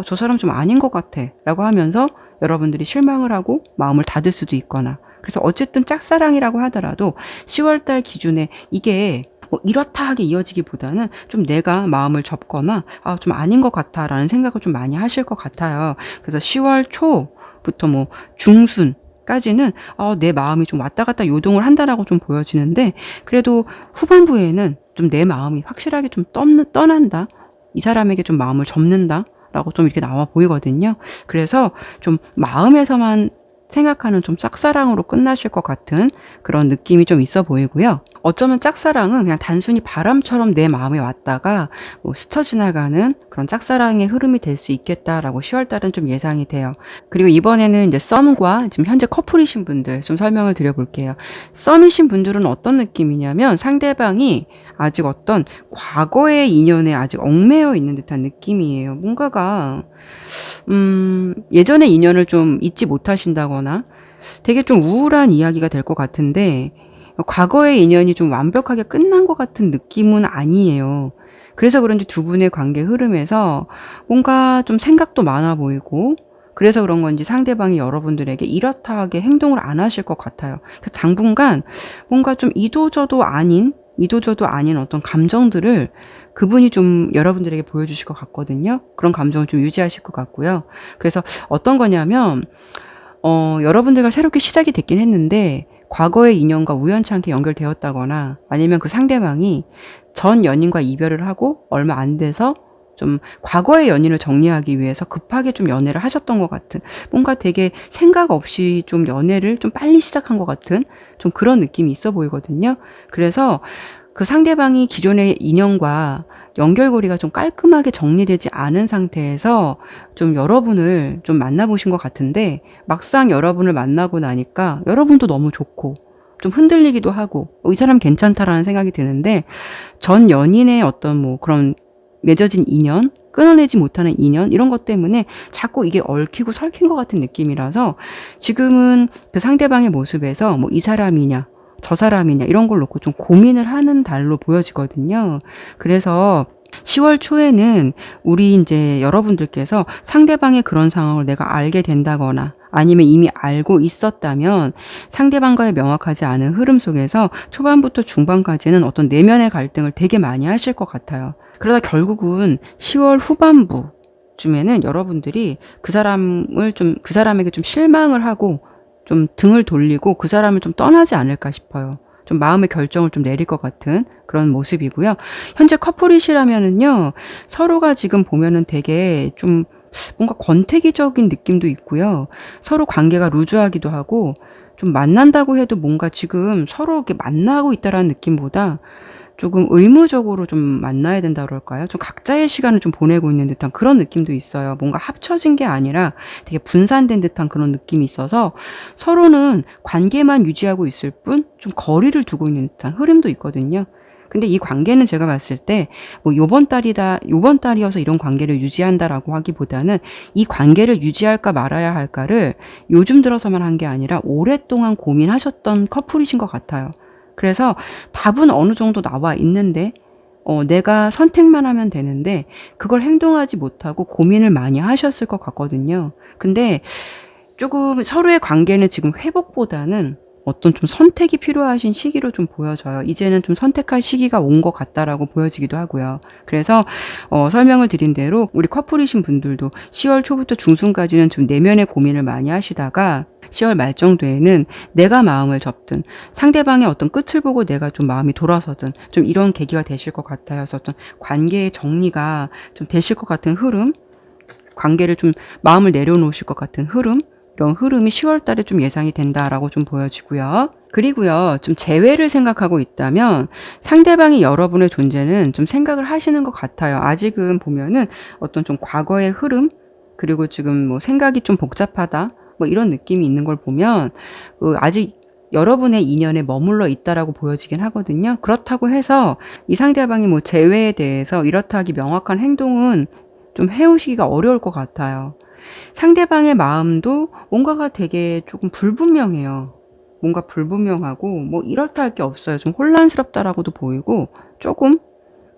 저 사람 좀 아닌 것 같아 라고 하면서 여러분들이 실망을 하고 마음을 닫을 수도 있거나, 그래서 어쨌든 짝사랑이라고 하더라도 10월달 기준에 이게 뭐 이렇다 하게 이어지기보다는 좀 내가 마음을 접거나 좀 아닌 것 같아 라는 생각을 좀 많이 하실 것 같아요. 그래서 10월 초부터 뭐 중순까지는 내 마음이 좀 왔다 갔다 요동을 한다라고 좀 보여지는데, 그래도 후반부에는 좀 내 마음이 확실하게 좀 떠난다, 이 사람에게 좀 마음을 접는다 라고 좀 이렇게 나와 보이거든요. 그래서 좀 마음에서만 생각하는 좀 짝사랑으로 끝나실 것 같은 그런 느낌이 좀 있어 보이고요. 어쩌면 짝사랑은 그냥 단순히 바람처럼 내 마음에 왔다가 뭐 스쳐 지나가는 그런 짝사랑의 흐름이 될 수 있겠다라고 10월달은 좀 예상이 돼요. 그리고 이번에는 이제 썸과 지금 현재 커플이신 분들 좀 설명을 드려볼게요. 썸이신 분들은 어떤 느낌이냐면 상대방이 아직 어떤 과거의 인연에 아직 얽매여 있는 듯한 느낌이에요. 뭔가가 예전의 인연을 좀 잊지 못하신다거나 되게 좀 우울한 이야기가 될 것 같은데, 과거의 인연이 좀 완벽하게 끝난 것 같은 느낌은 아니에요. 그래서 그런지 두 분의 관계 흐름에서 뭔가 좀 생각도 많아 보이고, 그래서 그런 건지 상대방이 여러분들에게 이렇다 하게 행동을 안 하실 것 같아요. 그래서 당분간 뭔가 좀 이도저도 아닌 어떤 감정들을 그분이 좀 여러분들에게 보여주실 것 같거든요. 그런 감정을 좀 유지하실 것 같고요. 그래서 어떤 거냐면, 여러분들과 새롭게 시작이 됐긴 했는데, 과거의 인연과 우연찮게 연결되었다거나, 아니면 그 상대방이 전 연인과 이별을 하고 얼마 안 돼서 좀 과거의 연인을 정리하기 위해서 급하게 좀 연애를 하셨던 것 같은, 뭔가 되게 생각 없이 좀 연애를 좀 빨리 시작한 것 같은 좀 그런 느낌이 있어 보이거든요. 그래서 그 상대방이 기존의 인연과 연결고리가 좀 깔끔하게 정리되지 않은 상태에서 좀 여러분을 좀 만나보신 것 같은데, 막상 여러분을 만나고 나니까 여러분도 너무 좋고 좀 흔들리기도 하고 이 사람 괜찮다라는 생각이 드는데, 전 연인의 어떤 뭐 그런 맺어진 인연, 끊어내지 못하는 인연, 이런 것 때문에 자꾸 이게 얽히고 설킨 것 같은 느낌이라서 지금은 그 상대방의 모습에서 뭐 이 사람이냐 저 사람이냐 이런 걸 놓고 좀 고민을 하는 달로 보여지거든요. 그래서 10월 초에는 우리 이제 여러분들께서 상대방의 그런 상황을 내가 알게 된다거나 아니면 이미 알고 있었다면 상대방과의 명확하지 않은 흐름 속에서 초반부터 중반까지는 어떤 내면의 갈등을 되게 많이 하실 것 같아요. 그러다 결국은 10월 후반부 쯤에는 여러분들이 그 사람에게 좀 실망을 하고 좀 등을 돌리고 그 사람을 좀 떠나지 않을까 싶어요. 좀 마음의 결정을 좀 내릴 것 같은 그런 모습이고요. 현재 커플이시라면은요, 서로가 지금 보면은 되게 좀 뭔가 권태기적인 느낌도 있고요. 서로 관계가 루즈하기도 하고, 좀 만난다고 해도 뭔가 지금 서로 이렇게 만나고 있다라는 느낌보다 조금 의무적으로 좀 만나야 된다 그럴까요? 좀 각자의 시간을 좀 보내고 있는 듯한 그런 느낌도 있어요. 뭔가 합쳐진 게 아니라 되게 분산된 듯한 그런 느낌이 있어서 서로는 관계만 유지하고 있을 뿐 좀 거리를 두고 있는 듯한 흐름도 있거든요. 근데 이 관계는 제가 봤을 때 뭐 요번 달이어서 이런 관계를 유지한다라고 하기보다는 이 관계를 유지할까 말아야 할까를 요즘 들어서만 한 게 아니라 오랫동안 고민하셨던 커플이신 것 같아요. 그래서 답은 어느 정도 나와 있는데, 내가 선택만 하면 되는데, 그걸 행동하지 못하고 고민을 많이 하셨을 것 같거든요. 근데 조금 서로의 관계는 지금 회복보다는 어떤 좀 선택이 필요하신 시기로 좀 보여져요. 이제는 좀 선택할 시기가 온 것 같다라고 보여지기도 하고요. 그래서 설명을 드린 대로 우리 커플이신 분들도 10월 초부터 중순까지는 좀 내면의 고민을 많이 하시다가 10월 말 정도에는 내가 마음을 접든 상대방의 어떤 끝을 보고 내가 좀 마음이 돌아서든 좀 이런 계기가 되실 것 같아요. 그래서 어떤 관계의 정리가 좀 되실 것 같은 흐름, 관계를 좀 마음을 내려놓으실 것 같은 흐름, 이런 흐름이 10월 달에 좀 예상이 된다라고 좀 보여지고요. 그리고요, 좀 재회를 생각하고 있다면 상대방이 여러분의 존재는 좀 생각을 하시는 것 같아요. 아직은 보면은 어떤 좀 과거의 흐름, 그리고 지금 뭐 생각이 좀 복잡하다, 뭐 이런 느낌이 있는 걸 보면 아직 여러분의 인연에 머물러 있다라고 보여지긴 하거든요. 그렇다고 해서 이 상대방이 뭐 재회에 대해서 이렇다 하기 명확한 행동은 좀 해오시기가 어려울 것 같아요. 상대방의 마음도 뭔가가 되게 조금 불분명해요. 뭔가 불분명하고 뭐 이렇다 할 게 없어요. 좀 혼란스럽다라고도 보이고 조금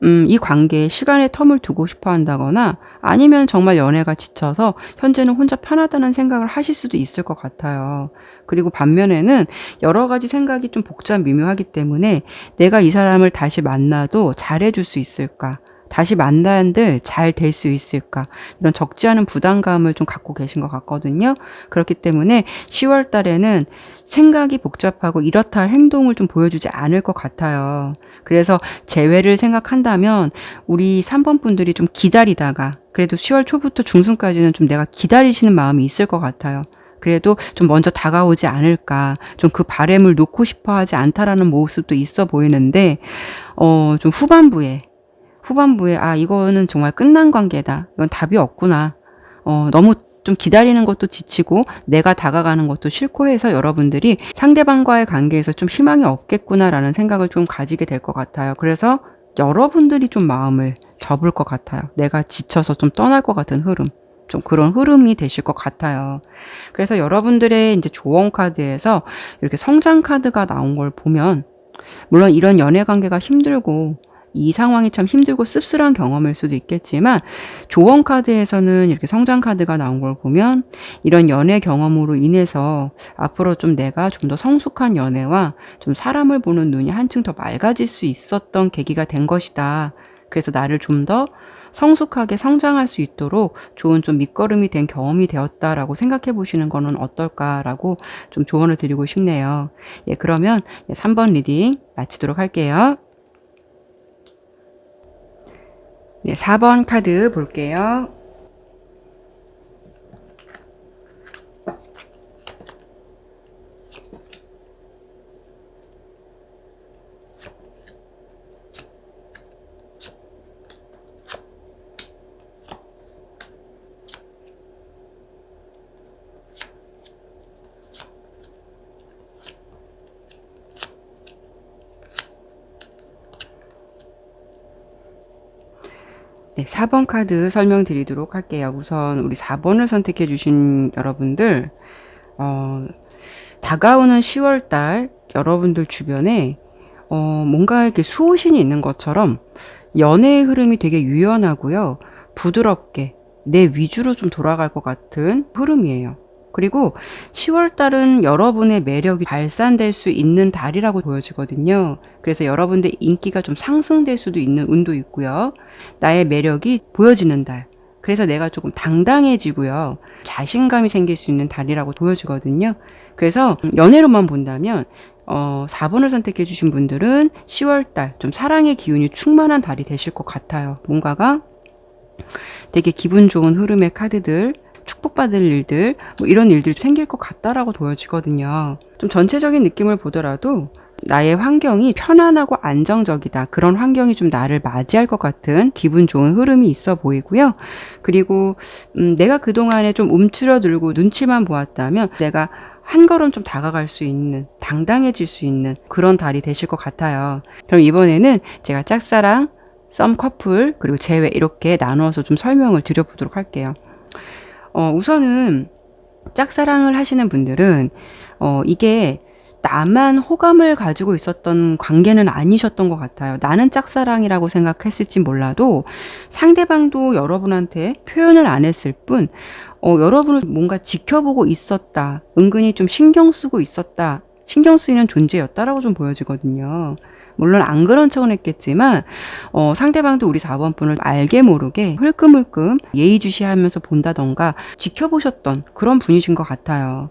이 관계에 시간의 텀을 두고 싶어 한다거나 아니면 정말 연애가 지쳐서 현재는 혼자 편하다는 생각을 하실 수도 있을 것 같아요. 그리고 반면에는 여러 가지 생각이 좀 복잡 미묘하기 때문에 내가 이 사람을 다시 만나도 잘해줄 수 있을까? 다시 만난들 잘 될 수 있을까? 이런 적지 않은 부담감을 좀 갖고 계신 것 같거든요. 그렇기 때문에 10월 달에는 생각이 복잡하고 이렇다 할 행동을 좀 보여주지 않을 것 같아요. 그래서 재회를 생각한다면 우리 3번 분들이 좀 기다리다가 그래도 10월 초부터 중순까지는 좀 내가 기다리시는 마음이 있을 것 같아요. 그래도 좀 먼저 다가오지 않을까, 좀 그 바램을 놓고 싶어 하지 않다라는 모습도 있어 보이는데, 좀 후반부에, 아, 이거는 정말 끝난 관계다. 이건 답이 없구나. 너무 좀 기다리는 것도 지치고 내가 다가가는 것도 싫고 해서 여러분들이 상대방과의 관계에서 좀 희망이 없겠구나라는 생각을 좀 가지게 될 것 같아요. 그래서 여러분들이 좀 마음을 접을 것 같아요. 내가 지쳐서 좀 떠날 것 같은 흐름. 좀 그런 흐름이 되실 것 같아요. 그래서 여러분들의 이제 조언 카드에서 이렇게 성장 카드가 나온 걸 보면, 물론 이런 연애 관계가 힘들고 이 상황이 참 힘들고 씁쓸한 경험일 수도 있겠지만, 조언 카드에서는 이렇게 성장 카드가 나온 걸 보면 이런 연애 경험으로 인해서 앞으로 좀 내가 좀 더 성숙한 연애와 좀 사람을 보는 눈이 한층 더 맑아질 수 있었던 계기가 된 것이다. 그래서 나를 좀 더 성숙하게 성장할 수 있도록 좋은 좀 밑거름이 된 경험이 되었다라고 생각해 보시는 거는 어떨까라고 좀 조언을 드리고 싶네요. 예, 그러면 3번 리딩 마치도록 할게요. 네, 4번 카드 볼게요. 네, 4번 카드 설명드리도록 할게요. 우선 우리 4번을 선택해 주신 여러분들, 다가오는 10월 달 여러분들 주변에 뭔가 이렇게 수호신이 있는 것처럼 연애의 흐름이 되게 유연하고요. 부드럽게 내 위주로 좀 돌아갈 것 같은 흐름이에요. 그리고 10월 달은 여러분의 매력이 발산될 수 있는 달이라고 보여지거든요. 그래서 여러분들 인기가 좀 상승될 수도 있는 운도 있고요. 나의 매력이 보여지는 달. 그래서 내가 조금 당당해지고요. 자신감이 생길 수 있는 달이라고 보여지거든요. 그래서 연애로만 본다면 4번을 선택해 주신 분들은 10월 달 좀 사랑의 기운이 충만한 달이 되실 것 같아요. 뭔가가 되게 기분 좋은 흐름의 카드들, 축복받을 일들, 뭐 이런 일들이 생길 것 같다라고 보여지거든요. 좀 전체적인 느낌을 보더라도 나의 환경이 편안하고 안정적이다. 그런 환경이 좀 나를 맞이할 것 같은 기분 좋은 흐름이 있어 보이고요. 그리고 내가 그동안에 좀 움츠러들고 눈치만 보았다면 내가 한 걸음 좀 다가갈 수 있는, 당당해질 수 있는 그런 달이 되실 것 같아요. 그럼 이번에는 제가 짝사랑, 썸 커플, 그리고 재회 이렇게 나누어서 좀 설명을 드려보도록 할게요. 우선은 짝사랑을 하시는 분들은 이게 나만 호감을 가지고 있었던 관계는 아니셨던 것 같아요. 나는 짝사랑이라고 생각했을지 몰라도 상대방도 여러분한테 표현을 안 했을 뿐 여러분을 뭔가 지켜보고 있었다. 은근히 좀 신경 쓰고 있었다. 신경 쓰이는 존재였다라고 좀 보여지거든요. 물론 안 그런 척은 했겠지만 상대방도 우리 4번 분을 알게 모르게 흘끔흘끔 예의주시하면서 본다던가 지켜보셨던 그런 분이신 것 같아요.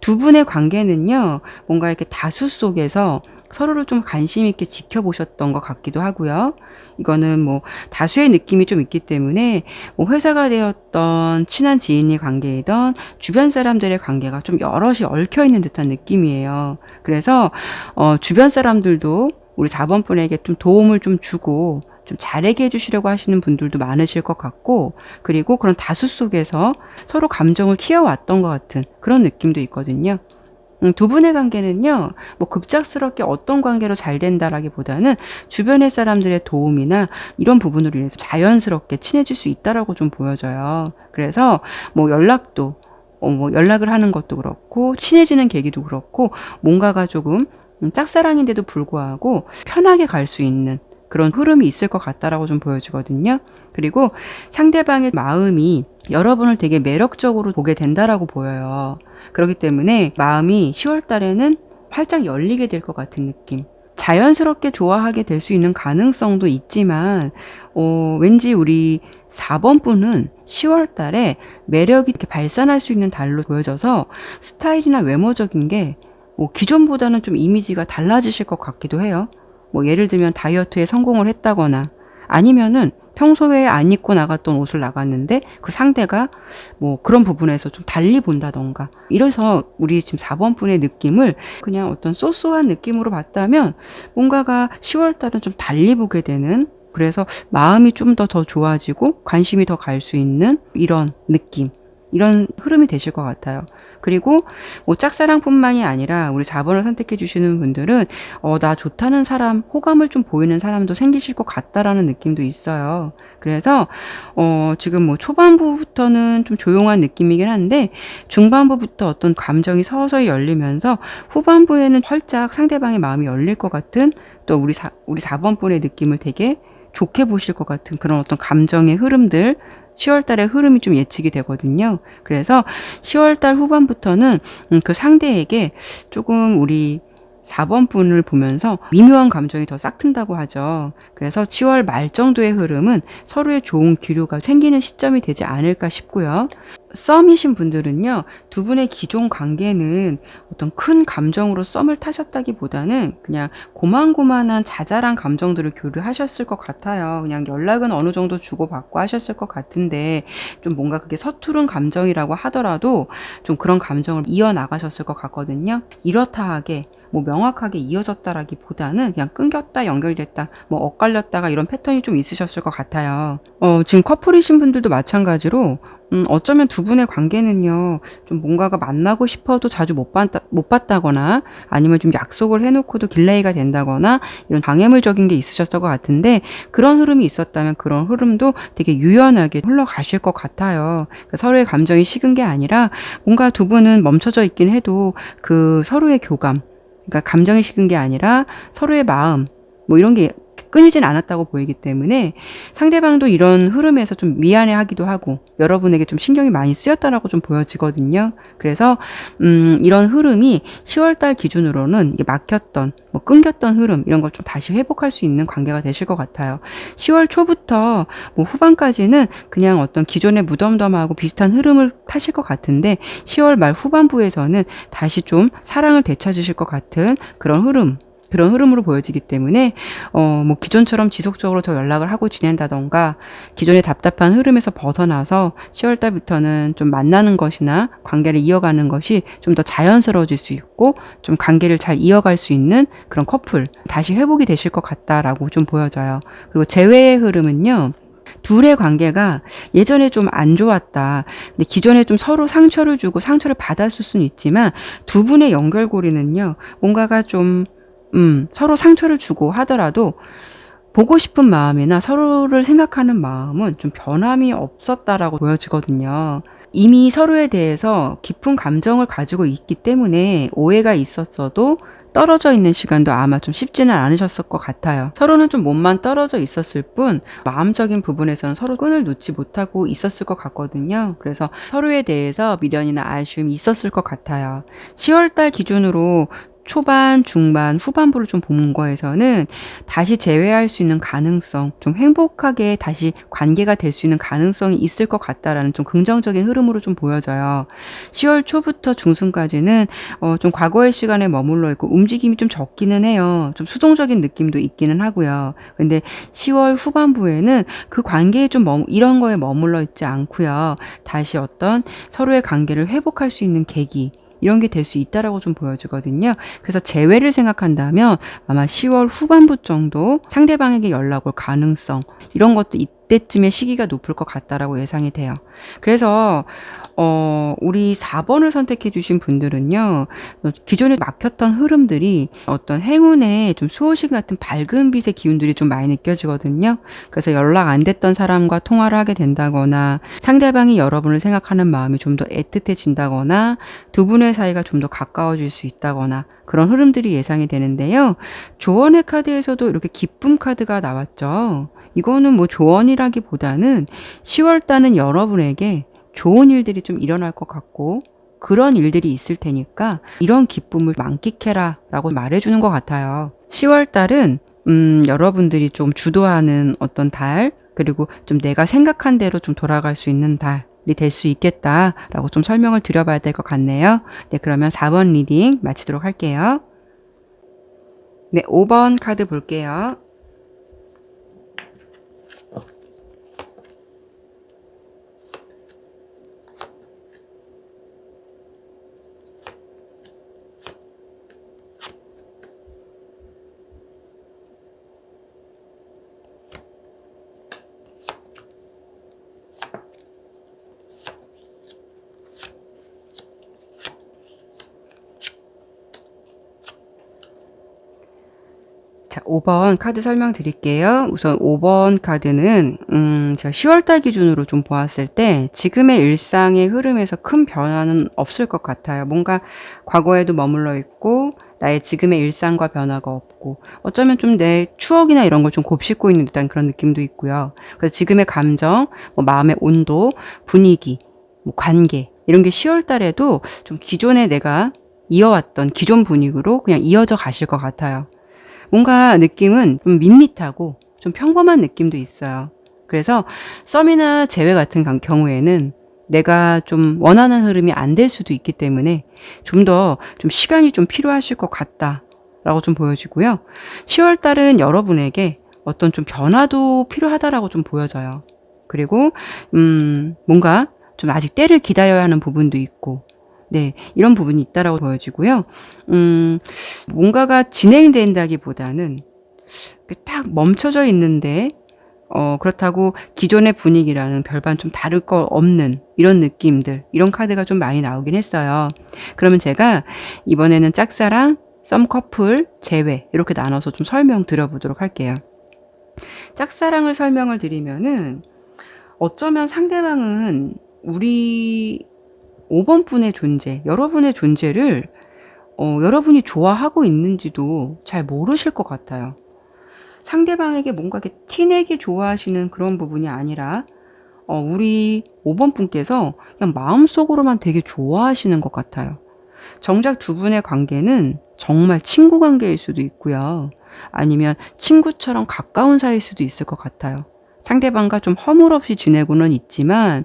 두 분의 관계는요, 뭔가 이렇게 다수 속에서 서로를 좀 관심 있게 지켜보셨던 것 같기도 하고요. 이거는 뭐 다수의 느낌이 좀 있기 때문에 뭐 회사가 되었던 친한 지인의 관계이던 주변 사람들의 관계가 좀 여럿이 얽혀 있는 듯한 느낌이에요. 그래서 주변 사람들도 우리 4번 분에게 좀 도움을 좀 주고 좀 잘하게 해주시려고 하시는 분들도 많으실 것 같고, 그리고 그런 다수 속에서 서로 감정을 키워왔던 것 같은 그런 느낌도 있거든요. 두 분의 관계는요, 뭐 급작스럽게 어떤 관계로 잘 된다라기보다는 주변의 사람들의 도움이나 이런 부분으로 인해서 자연스럽게 친해질 수 있다라고 좀 보여져요. 그래서 뭐 연락도, 뭐 연락을 하는 것도 그렇고, 친해지는 계기도 그렇고, 뭔가가 조금 짝사랑인데도 불구하고 편하게 갈 수 있는 그런 흐름이 있을 것 같다라고 좀 보여지거든요. 그리고 상대방의 마음이 여러분을 되게 매력적으로 보게 된다라고 보여요. 그렇기 때문에 마음이 10월 달에는 활짝 열리게 될 것 같은 느낌. 자연스럽게 좋아하게 될 수 있는 가능성도 있지만 왠지 우리 4번 분은 10월 달에 매력이 이렇게 발산할 수 있는 달로 보여져서 스타일이나 외모적인 게 기존보다는 좀 이미지가 달라지실 것 같기도 해요. 예를 들면 다이어트에 성공을 했다거나 아니면은 평소에 안 입고 나갔던 옷을 나갔는데 그 상대가 그런 부분에서 좀 달리 본다던가 이래서 우리 지금 4번 분의 느낌을 그냥 어떤 소소한 느낌으로 봤다면 뭔가가 10월 달은 좀 달리 보게 되는, 그래서 마음이 좀 더 좋아지고 관심이 더 갈 수 있는 이런 느낌, 이런 흐름이 되실 것 같아요. 그리고 짝사랑뿐만이 아니라 우리 4번을 선택해 주시는 분들은 나 좋다는 사람, 호감을 좀 보이는 사람도 생기실 것 같다라는 느낌도 있어요. 그래서 지금 초반부부터는 좀 조용한 느낌이긴 한데 중반부부터 어떤 감정이 서서히 열리면서 후반부에는 활짝 상대방의 마음이 열릴 것 같은, 또 우리 4번 분의 느낌을 되게 좋게 보실 것 같은 그런 어떤 감정의 흐름들, 10월 달의 흐름이 좀 예측이 되거든요. 그래서 10월 달 후반부터는 그 상대에게 조금 우리 4번 분을 보면서 미묘한 감정이 더 싹 튼다고 하죠. 그래서 10월 말 정도의 흐름은 서로의 좋은 기류가 생기는 시점이 되지 않을까 싶고요. 썸이신 분들은요, 두 분의 기존 관계는 어떤 큰 감정으로 썸을 타셨다기보다는 그냥 고만고만한 자잘한 감정들을 교류하셨을 것 같아요. 그냥 연락은 어느 정도 주고받고 하셨을 것 같은데 좀 뭔가 그게 서투른 감정이라고 하더라도 좀 그런 감정을 이어나가셨을 것 같거든요. 이렇다 하게 명확하게 이어졌다라기보다는 그냥 끊겼다, 연결됐다, 엇갈렸다가 이런 패턴이 좀 있으셨을 것 같아요. 지금 커플이신 분들도 마찬가지로 어쩌면 두 분의 관계는요, 좀 뭔가가 만나고 싶어도 자주 못 봤다거나 아니면 좀 약속을 해놓고도 딜레이가 된다거나 이런 방해물적인 게 있으셨을 것 같은데, 그런 흐름이 있었다면 그런 흐름도 되게 유연하게 흘러가실 것 같아요. 그러니까 서로의 감정이 식은 게 아니라 뭔가 두 분은 멈춰져 있긴 해도 그 서로의 교감, 그러니까 감정이 식은 게 아니라 서로의 마음, 이런 게 끊이진 않았다고 보이기 때문에 상대방도 이런 흐름에서 좀 미안해하기도 하고 여러분에게 좀 신경이 많이 쓰였다라고 좀 보여지거든요. 그래서 이런 흐름이 10월달 기준으로는 이게 막혔던 끊겼던 흐름, 이런 걸 좀 다시 회복할 수 있는 관계가 되실 것 같아요. 10월 초부터 후반까지는 그냥 어떤 기존의 무덤덤하고 비슷한 흐름을 타실 것 같은데 10월 말 후반부에서는 다시 좀 사랑을 되찾으실 것 같은 그런 흐름으로 보여지기 때문에 기존처럼 지속적으로 더 연락을 하고 지낸다던가 기존의 답답한 흐름에서 벗어나서 10월 달부터는 좀 만나는 것이나 관계를 이어가는 것이 좀 더 자연스러워질 수 있고 좀 관계를 잘 이어갈 수 있는 그런 커플, 다시 회복이 되실 것 같다라고 좀 보여져요. 그리고 재회의 흐름은요, 둘의 관계가 예전에 좀 안 좋았다. 근데 기존에 좀 서로 상처를 주고 상처를 받았을 수는 있지만 두 분의 연결고리는요, 뭔가가 좀 서로 상처를 주고 하더라도 보고 싶은 마음이나 서로를 생각하는 마음은 좀 변함이 없었다라고 보여지거든요. 이미 서로에 대해서 깊은 감정을 가지고 있기 때문에 오해가 있었어도 떨어져 있는 시간도 아마 좀 쉽지는 않으셨을 것 같아요. 서로는 좀 몸만 떨어져 있었을 뿐 마음적인 부분에서는 서로 끈을 놓지 못하고 있었을 것 같거든요. 그래서 서로에 대해서 미련이나 아쉬움이 있었을 것 같아요. 10월달 기준으로 초반, 중반, 후반부를 좀 본 거에서는 다시 재회할 수 있는 가능성, 좀 행복하게 다시 관계가 될 수 있는 가능성이 있을 것 같다라는 좀 긍정적인 흐름으로 좀 보여져요. 10월 초부터 중순까지는 좀 과거의 시간에 머물러 있고 움직임이 좀 적기는 해요. 좀 수동적인 느낌도 있기는 하고요. 근데 10월 후반부에는 그 관계에 좀 이런 거에 머물러 있지 않고요. 다시 어떤 서로의 관계를 회복할 수 있는 계기, 이런 게 될 수 있다라고 좀 보여지거든요. 그래서 재회를 생각한다면 아마 10월 후반부 정도 상대방에게 연락 올 가능성, 이런 것도 그때쯤에 시기가 높을 것 같다라고 예상이 돼요. 그래서 우리 4번을 선택해 주신 분들은요, 기존에 막혔던 흐름들이 어떤 행운의 좀 수호신 같은 밝은 빛의 기운들이 좀 많이 느껴지거든요. 그래서 연락 안 됐던 사람과 통화를 하게 된다거나, 상대방이 여러분을 생각하는 마음이 좀 더 애틋해진다거나, 두 분의 사이가 좀 더 가까워질 수 있다거나, 그런 흐름들이 예상이 되는데요. 조언의 카드에서도 이렇게 기쁨 카드가 나왔죠. 이거는 뭐 조언이라기보다는 10월달은 여러분에게 좋은 일들이 좀 일어날 것 같고, 그런 일들이 있을 테니까 이런 기쁨을 만끽해라 라고 말해주는 것 같아요. 10월달은 여러분들이 좀 주도하는 어떤 달, 그리고 좀 내가 생각한 대로 좀 돌아갈 수 있는 달이 될 수 있겠다라고 좀 설명을 드려봐야 될 것 같네요. 네, 그러면 4번 리딩 마치도록 할게요. 네, 5번 카드 볼게요. 자, 5번 카드 설명드릴게요. 우선 5번 카드는 제가 10월달 기준으로 좀 보았을 때 지금의 일상의 흐름에서 큰 변화는 없을 것 같아요. 뭔가 과거에도 머물러 있고 나의 지금의 일상과 변화가 없고 어쩌면 좀 내 추억이나 이런 걸 좀 곱씹고 있는 듯한 그런 느낌도 있고요. 그래서 지금의 감정, 뭐 마음의 온도, 분위기, 뭐 관계 이런 게 10월달에도 좀 기존에 내가 이어왔던 기존 분위기로 그냥 이어져 가실 것 같아요. 뭔가 느낌은 좀 밋밋하고 좀 평범한 느낌도 있어요. 그래서 썸이나 재회 같은 경우에는 내가 좀 원하는 흐름이 안 될 수도 있기 때문에 좀 더 좀 시간이 좀 필요하실 것 같다라고 좀 보여지고요. 10월 달은 여러분에게 어떤 좀 변화도 필요하다라고 좀 보여져요. 그리고 뭔가 좀 아직 때를 기다려야 하는 부분도 있고, 네, 이런 부분이 있다라고 보여지고요. 뭔가가 진행된다기보다는 딱 멈춰져 있는데, 그렇다고 기존의 분위기라는 별반 좀 다를 거 없는 이런 느낌들, 이런 카드가 좀 많이 나오긴 했어요. 그러면 제가 이번에는 짝사랑, 썸커플, 재회 이렇게 나눠서 좀 설명 드려보도록 할게요. 짝사랑을 설명을 드리면은 어쩌면 상대방은 우리 5번 분의 존재, 여러분의 존재를 여러분이 좋아하고 있는지도 잘 모르실 것 같아요. 상대방에게 뭔가 이렇게 티내기 좋아하시는 그런 부분이 아니라 우리 5번 분께서 그냥 마음속으로만 되게 좋아하시는 것 같아요. 정작 두 분의 관계는 정말 친구 관계일 수도 있고요. 아니면 친구처럼 가까운 사이일 수도 있을 것 같아요. 상대방과 좀 허물없이 지내고는 있지만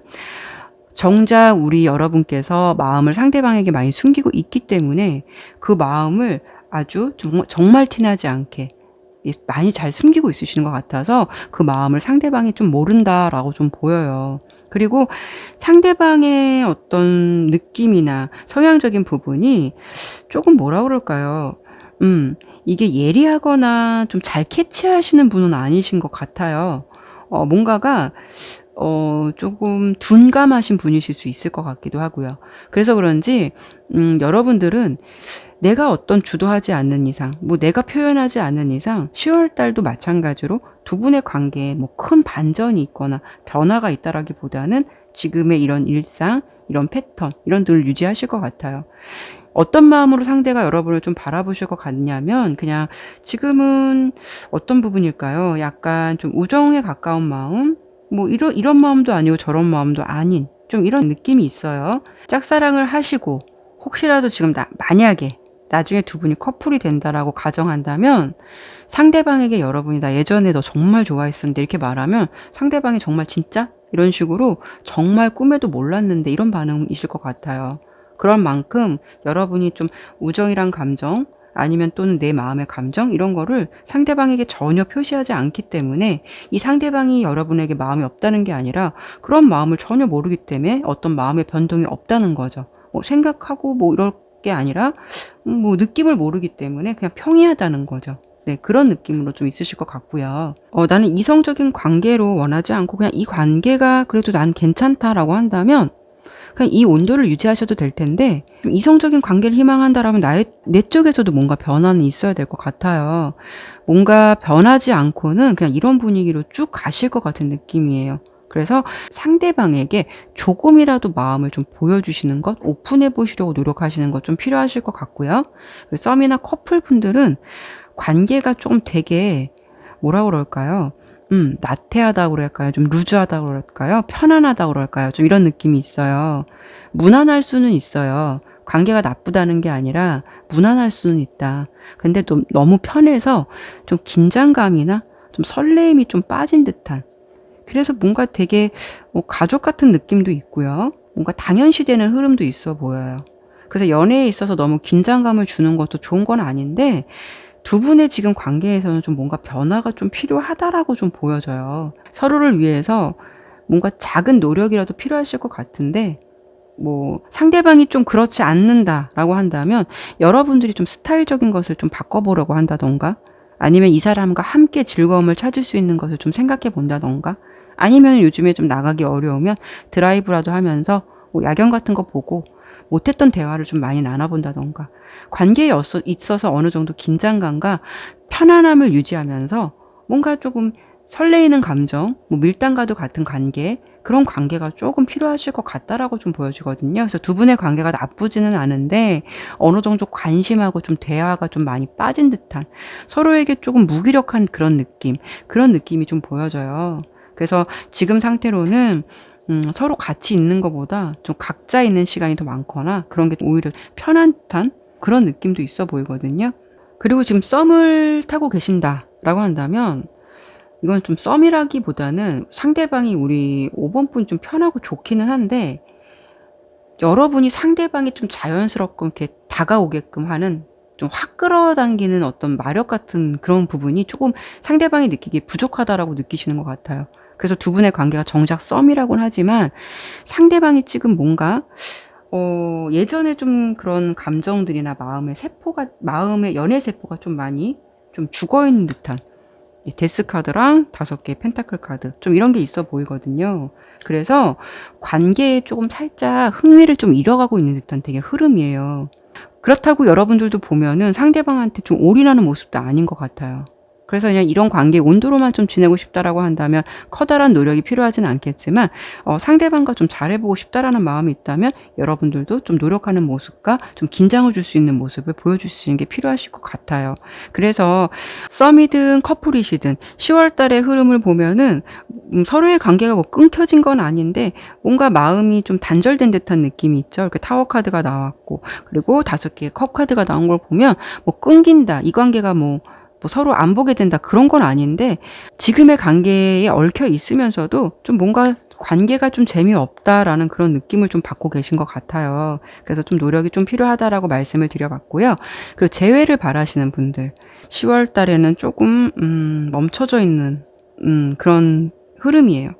정작 우리 여러분께서 마음을 상대방에게 많이 숨기고 있기 때문에 그 마음을 아주 정말 티나지 않게 많이 잘 숨기고 있으시는 것 같아서 그 마음을 상대방이 좀 모른다라고 좀 보여요. 그리고 상대방의 어떤 느낌이나 성향적인 부분이 조금 뭐라 그럴까요? 이게 예리하거나 좀 잘 캐치하시는 분은 아니신 것 같아요. 뭔가가 조금 둔감하신 분이실 수 있을 것 같기도 하고요. 그래서 그런지 여러분들은 내가 어떤 주도하지 않는 이상, 뭐 내가 표현하지 않는 이상 10월 달도 마찬가지로 두 분의 관계에 뭐 큰 반전이 있거나 변화가 있다라기보다는 지금의 이런 일상, 이런 패턴, 이런 들 유지하실 것 같아요. 어떤 마음으로 상대가 여러분을 좀 바라보실 것 같냐면 그냥 지금은 어떤 부분일까요? 약간 좀 우정에 가까운 마음? 뭐 이런 마음도 아니고 저런 마음도 아닌 좀 이런 느낌이 있어요. 짝사랑을 하시고 혹시라도 지금 만약에 나중에 두 분이 커플이 된다라고 가정한다면 상대방에게 여러분이 나 예전에 너 정말 좋아했었는데 이렇게 말하면 상대방이 정말 진짜? 이런 식으로 정말 꿈에도 몰랐는데 이런 반응이실 것 같아요. 그런 만큼 여러분이 좀 우정이란 감정 아니면 또는 내 마음의 감정 이런 거를 상대방에게 전혀 표시하지 않기 때문에 이 상대방이 여러분에게 마음이 없다는 게 아니라 그런 마음을 전혀 모르기 때문에 어떤 마음의 변동이 없다는 거죠. 생각하고 뭐 이럴 게 아니라 뭐 느낌을 모르기 때문에 그냥 평이하다는 거죠. 네, 그런 느낌으로 좀 있으실 것 같고요. 나는 이성적인 관계로 원하지 않고 그냥 이 관계가 그래도 난 괜찮다라고 한다면 그냥 이 온도를 유지하셔도 될 텐데, 이성적인 관계를 희망한다라면 내 쪽에서도 뭔가 변화는 있어야 될 것 같아요. 뭔가 변하지 않고는 그냥 이런 분위기로 쭉 가실 것 같은 느낌이에요. 그래서 상대방에게 조금이라도 마음을 좀 보여주시는 것, 오픈해 보시려고 노력하시는 것 좀 필요하실 것 같고요. 그리고 썸이나 커플 분들은 관계가 좀 되게 뭐라 그럴까요? 나태하다고 그럴까요? 좀 루즈하다고 그럴까요? 편안하다고 그럴까요? 좀 이런 느낌이 있어요. 무난할 수는 있어요. 관계가 나쁘다는 게 아니라 무난할 수는 있다. 근데 좀 너무 편해서 좀 긴장감이나 좀 설레임이 좀 빠진 듯한, 그래서 뭔가 되게 가족 같은 느낌도 있고요. 뭔가 당연시되는 흐름도 있어 보여요. 그래서 연애에 있어서 너무 긴장감을 주는 것도 좋은 건 아닌데, 두 분의 지금 관계에서는 좀 뭔가 변화가 좀 필요하다라고 좀 보여져요. 서로를 위해서 뭔가 작은 노력이라도 필요하실 것 같은데, 뭐 상대방이 좀 그렇지 않는다라고 한다면 여러분들이 좀 스타일적인 것을 좀 바꿔보려고 한다던가, 아니면 이 사람과 함께 즐거움을 찾을 수 있는 것을 좀 생각해 본다던가, 아니면 요즘에 좀 나가기 어려우면 드라이브라도 하면서 뭐 야경 같은 거 보고 못했던 대화를 좀 많이 나눠본다던가, 관계에 있어서 어느 정도 긴장감과 편안함을 유지하면서 뭔가 조금 설레이는 감정, 뭐 밀당과도 같은 관계, 그런 관계가 조금 필요하실 것 같다라고 좀 보여지거든요. 그래서 두 분의 관계가 나쁘지는 않은데 어느 정도 관심하고 좀 대화가 좀 많이 빠진 듯한, 서로에게 조금 무기력한 그런 느낌이 좀 보여져요. 그래서 지금 상태로는 서로 같이 있는 것보다 좀 각자 있는 시간이 더 많거나 그런 게 오히려 편한 듯한 그런 느낌도 있어 보이거든요. 그리고 지금 썸을 타고 계신다라고 한다면 이건 좀 썸이라기보다는 상대방이 우리 5번 분 좀 편하고 좋기는 한데, 여러분이 상대방이 좀 자연스럽고 이렇게 다가오게끔 하는, 좀 확 끌어당기는 어떤 마력 같은 그런 부분이 조금 상대방이 느끼기에 부족하다라고 느끼시는 것 같아요. 그래서 두 분의 관계가 정작 썸이라고는 하지만 상대방이 지금 뭔가 예전에 좀 그런 감정들이나 마음의 연애 세포가 좀 많이 좀 죽어 있는 듯한, 이 데스 카드랑 5개의 펜타클 카드 좀 이런 게 있어 보이거든요. 그래서 관계에 조금 살짝 흥미를 좀 잃어가고 있는 듯한 되게 흐름이에요. 그렇다고 여러분들도 보면은 상대방한테 좀 올인하는 모습도 아닌 것 같아요. 그래서 그냥 이런 관계 온도로만 좀 지내고 싶다라고 한다면 커다란 노력이 필요하진 않겠지만, 상대방과 좀 잘해보고 싶다라는 마음이 있다면 여러분들도 좀 노력하는 모습과 좀 긴장을 줄 수 있는 모습을 보여주시는 게 필요하실 것 같아요. 그래서 썸이든 커플이시든 10월 달의 흐름을 보면은 서로의 관계가 뭐 끊겨진 건 아닌데 뭔가 마음이 좀 단절된 듯한 느낌이 있죠. 이렇게 타워 카드가 나왔고, 그리고 5개의 컵 카드가 나온 걸 보면 뭐 끊긴다, 이 관계가 뭐 서로 안 보게 된다, 그런 건 아닌데 지금의 관계에 얽혀 있으면서도 좀 뭔가 관계가 좀 재미없다라는 그런 느낌을 좀 받고 계신 것 같아요. 그래서 좀 노력이 좀 필요하다라고 말씀을 드려봤고요. 그리고 재회를 바라시는 분들, 10월 달에는 조금 멈춰져 있는 그런 흐름이에요.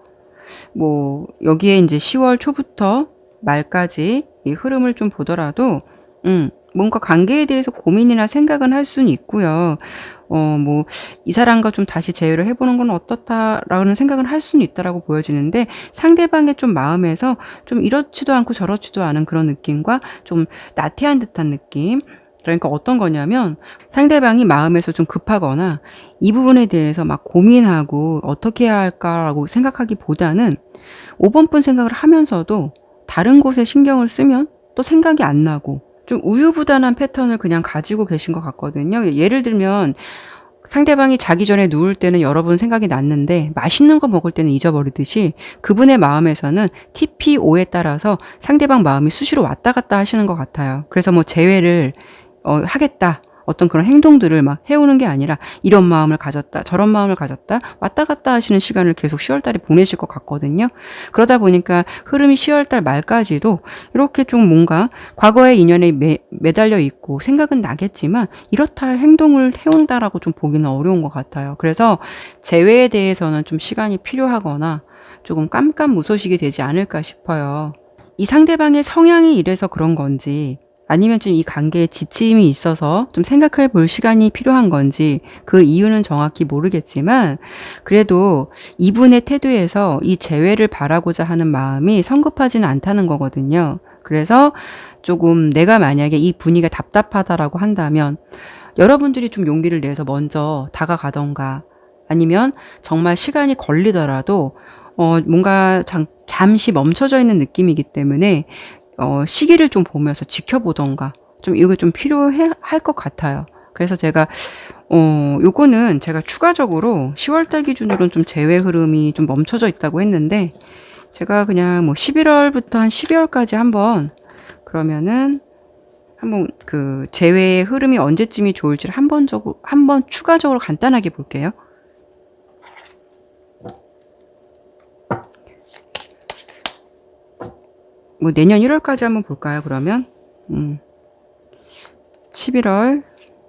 뭐 여기에 이제 10월 초부터 말까지 이 흐름을 좀 보더라도 뭔가 관계에 대해서 고민이나 생각은 할 수는 있고요. 뭐 이 사람과 좀 다시 재회를 해보는 건 어떻다라는 생각은 할 수는 있다라고 보여지는데, 상대방의 좀 마음에서 좀 이렇지도 않고 저렇지도 않은 그런 느낌과 좀 나태한 듯한 느낌. 그러니까 어떤 거냐면 상대방이 마음에서 좀 급하거나 이 부분에 대해서 막 고민하고 어떻게 해야 할까라고 생각하기보다는 5번 분 생각을 하면서도 다른 곳에 신경을 쓰면 또 생각이 안 나고 좀 우유부단한 패턴을 그냥 가지고 계신 것 같거든요. 예를 들면 상대방이 자기 전에 누울 때는 여러분 생각이 났는데 맛있는 거 먹을 때는 잊어버리듯이, 그분의 마음에서는 TPO에 따라서 상대방 마음이 수시로 왔다 갔다 하시는 것 같아요. 그래서 뭐 재회를 하겠다, 어떤 그런 행동들을 막 해오는 게 아니라 이런 마음을 가졌다, 저런 마음을 가졌다, 왔다 갔다 하시는 시간을 계속 10월 달에 보내실 것 같거든요. 그러다 보니까 흐름이 10월 달 말까지도 이렇게 좀 뭔가 과거의 인연에 매달려 있고 생각은 나겠지만 이렇다 할 행동을 해온다라고 좀 보기는 어려운 것 같아요. 그래서 재회에 대해서는 좀 시간이 필요하거나 조금 깜깜무소식이 되지 않을까 싶어요. 이 상대방의 성향이 이래서 그런 건지, 아니면 좀 이 관계에 지침이 있어서 좀 생각해 볼 시간이 필요한 건지 그 이유는 정확히 모르겠지만 그래도 이분의 태도에서 이 재회를 바라고자 하는 마음이 성급하지는 않다는 거거든요. 그래서 조금 내가 만약에 이 분위기가 답답하다라고 한다면 여러분들이 좀 용기를 내서 먼저 다가가던가 아니면 정말 시간이 걸리더라도 뭔가 잠시 멈춰져 있는 느낌이기 때문에 시기를 좀 보면서 지켜보던가 좀 이거 좀 필요할 것 같아요. 그래서 제가 요거는 제가 추가적으로 10월달 기준으로는 좀 재회 흐름이 좀 멈춰져 있다고 했는데 제가 그냥 뭐 11월부터 한 12월까지 한번 그러면은 한번 그 재회의 흐름이 언제쯤이 좋을지를 한번 추가적으로 간단하게 볼게요. 뭐 내년 1월까지 한번 볼까요, 그러면? 11월,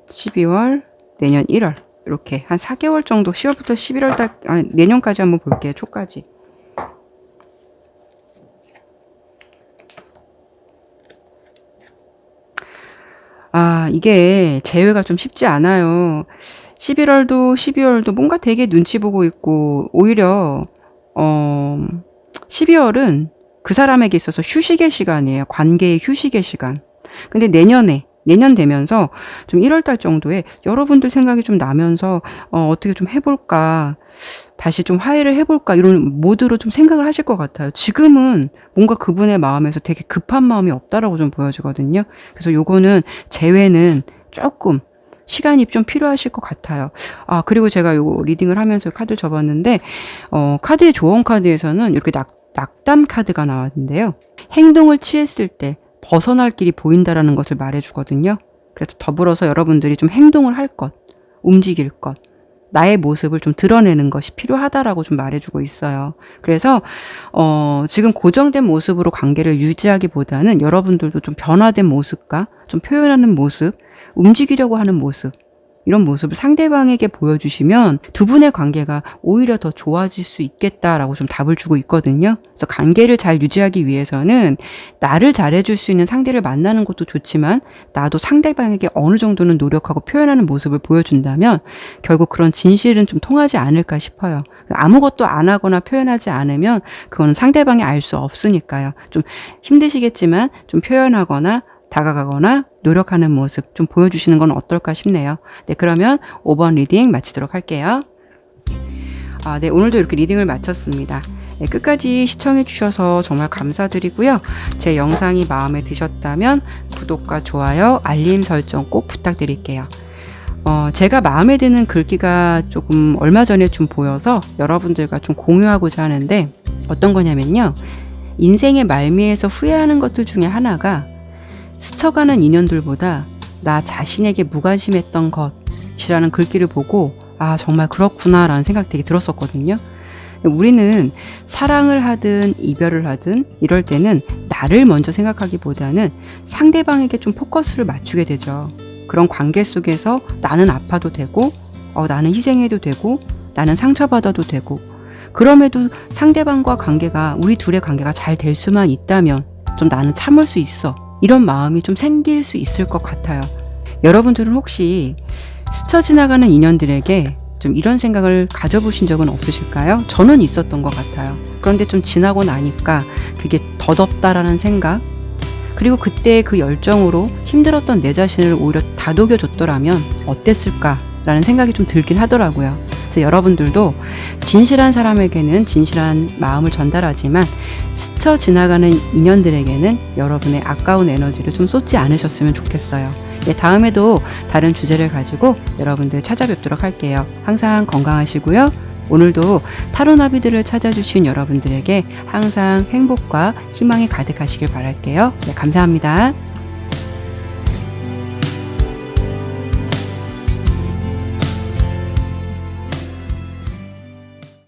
12월, 내년 1월. 이렇게 한 4개월 정도, 10월부터 11월 달, 내년까지 한번 볼게요, 초까지. 이게 재회가 좀 쉽지 않아요. 11월도 12월도 뭔가 되게 눈치 보고 있고, 오히려, 12월은 그 사람에게 있어서 휴식의 시간이에요. 관계의 휴식의 시간. 근데 내년 되면서 좀 1월 달 정도에 여러분들 생각이 좀 나면서 어떻게 좀 해볼까, 다시 좀 화해를 해볼까 이런 모드로 좀 생각을 하실 것 같아요. 지금은 뭔가 그분의 마음에서 되게 급한 마음이 없다라고 좀 보여지거든요. 그래서 요거는 재회는 조금 시간이 좀 필요하실 것 같아요. 그리고 제가 요거 리딩을 하면서 카드를 접었는데 카드의 조언 카드에서는 이렇게 낙담 카드가 나왔는데요. 행동을 취했을 때 벗어날 길이 보인다라는 것을 말해주거든요. 그래서 더불어서 여러분들이 좀 행동을 할 것, 움직일 것, 나의 모습을 좀 드러내는 것이 필요하다라고 좀 말해주고 있어요. 그래서 지금 고정된 모습으로 관계를 유지하기보다는 여러분들도 좀 변화된 모습과 좀 표현하는 모습, 움직이려고 하는 모습, 이런 모습을 상대방에게 보여주시면 두 분의 관계가 오히려 더 좋아질 수 있겠다라고 좀 답을 주고 있거든요. 그래서 관계를 잘 유지하기 위해서는 나를 잘해줄 수 있는 상대를 만나는 것도 좋지만 나도 상대방에게 어느 정도는 노력하고 표현하는 모습을 보여준다면 결국 그런 진실은 좀 통하지 않을까 싶어요. 아무것도 안 하거나 표현하지 않으면 그거는 상대방이 알 수 없으니까요. 좀 힘드시겠지만 좀 표현하거나 다가가거나 노력하는 모습 좀 보여주시는 건 어떨까 싶네요. 네, 그러면 5번 리딩 마치도록 할게요. 네, 오늘도 이렇게 리딩을 마쳤습니다. 네, 끝까지 시청해 주셔서 정말 감사드리고요. 제 영상이 마음에 드셨다면 구독과 좋아요, 알림 설정 꼭 부탁드릴게요. 제가 마음에 드는 글귀가 조금 얼마 전에 좀 보여서 여러분들과 좀 공유하고자 하는데 어떤 거냐면요. 인생의 말미에서 후회하는 것들 중에 하나가 스쳐가는 인연들보다 나 자신에게 무관심했던 것이라는 글귀를 보고 정말 그렇구나 라는 생각 되게 들었었거든요. 우리는 사랑을 하든 이별을 하든 이럴 때는 나를 먼저 생각하기보다는 상대방에게 좀 포커스를 맞추게 되죠. 그런 관계 속에서 나는 아파도 되고 나는 희생해도 되고 나는 상처받아도 되고 그럼에도 상대방과 관계가 우리 둘의 관계가 잘 될 수만 있다면 좀 나는 참을 수 있어 이런 마음이 좀 생길 수 있을 것 같아요. 여러분들은 혹시 스쳐 지나가는 인연들에게 좀 이런 생각을 가져보신 적은 없으실까요? 저는 있었던 것 같아요. 그런데 좀 지나고 나니까 그게 더덥다라는 생각, 그리고 그때 그 열정으로 힘들었던 내 자신을 오히려 다독여줬더라면 어땠을까라는 생각이 좀 들긴 하더라고요. 그래서 여러분들도 진실한 사람에게는 진실한 마음을 전달하지만 스쳐 지나가는 인연들에게는 여러분의 아까운 에너지를 좀 쏟지 않으셨으면 좋겠어요. 네, 다음에도 다른 주제를 가지고 여러분들 찾아뵙도록 할게요. 항상 건강하시고요. 오늘도 타로 나비들을 찾아주신 여러분들에게 항상 행복과 희망이 가득하시길 바랄게요. 네, 감사합니다.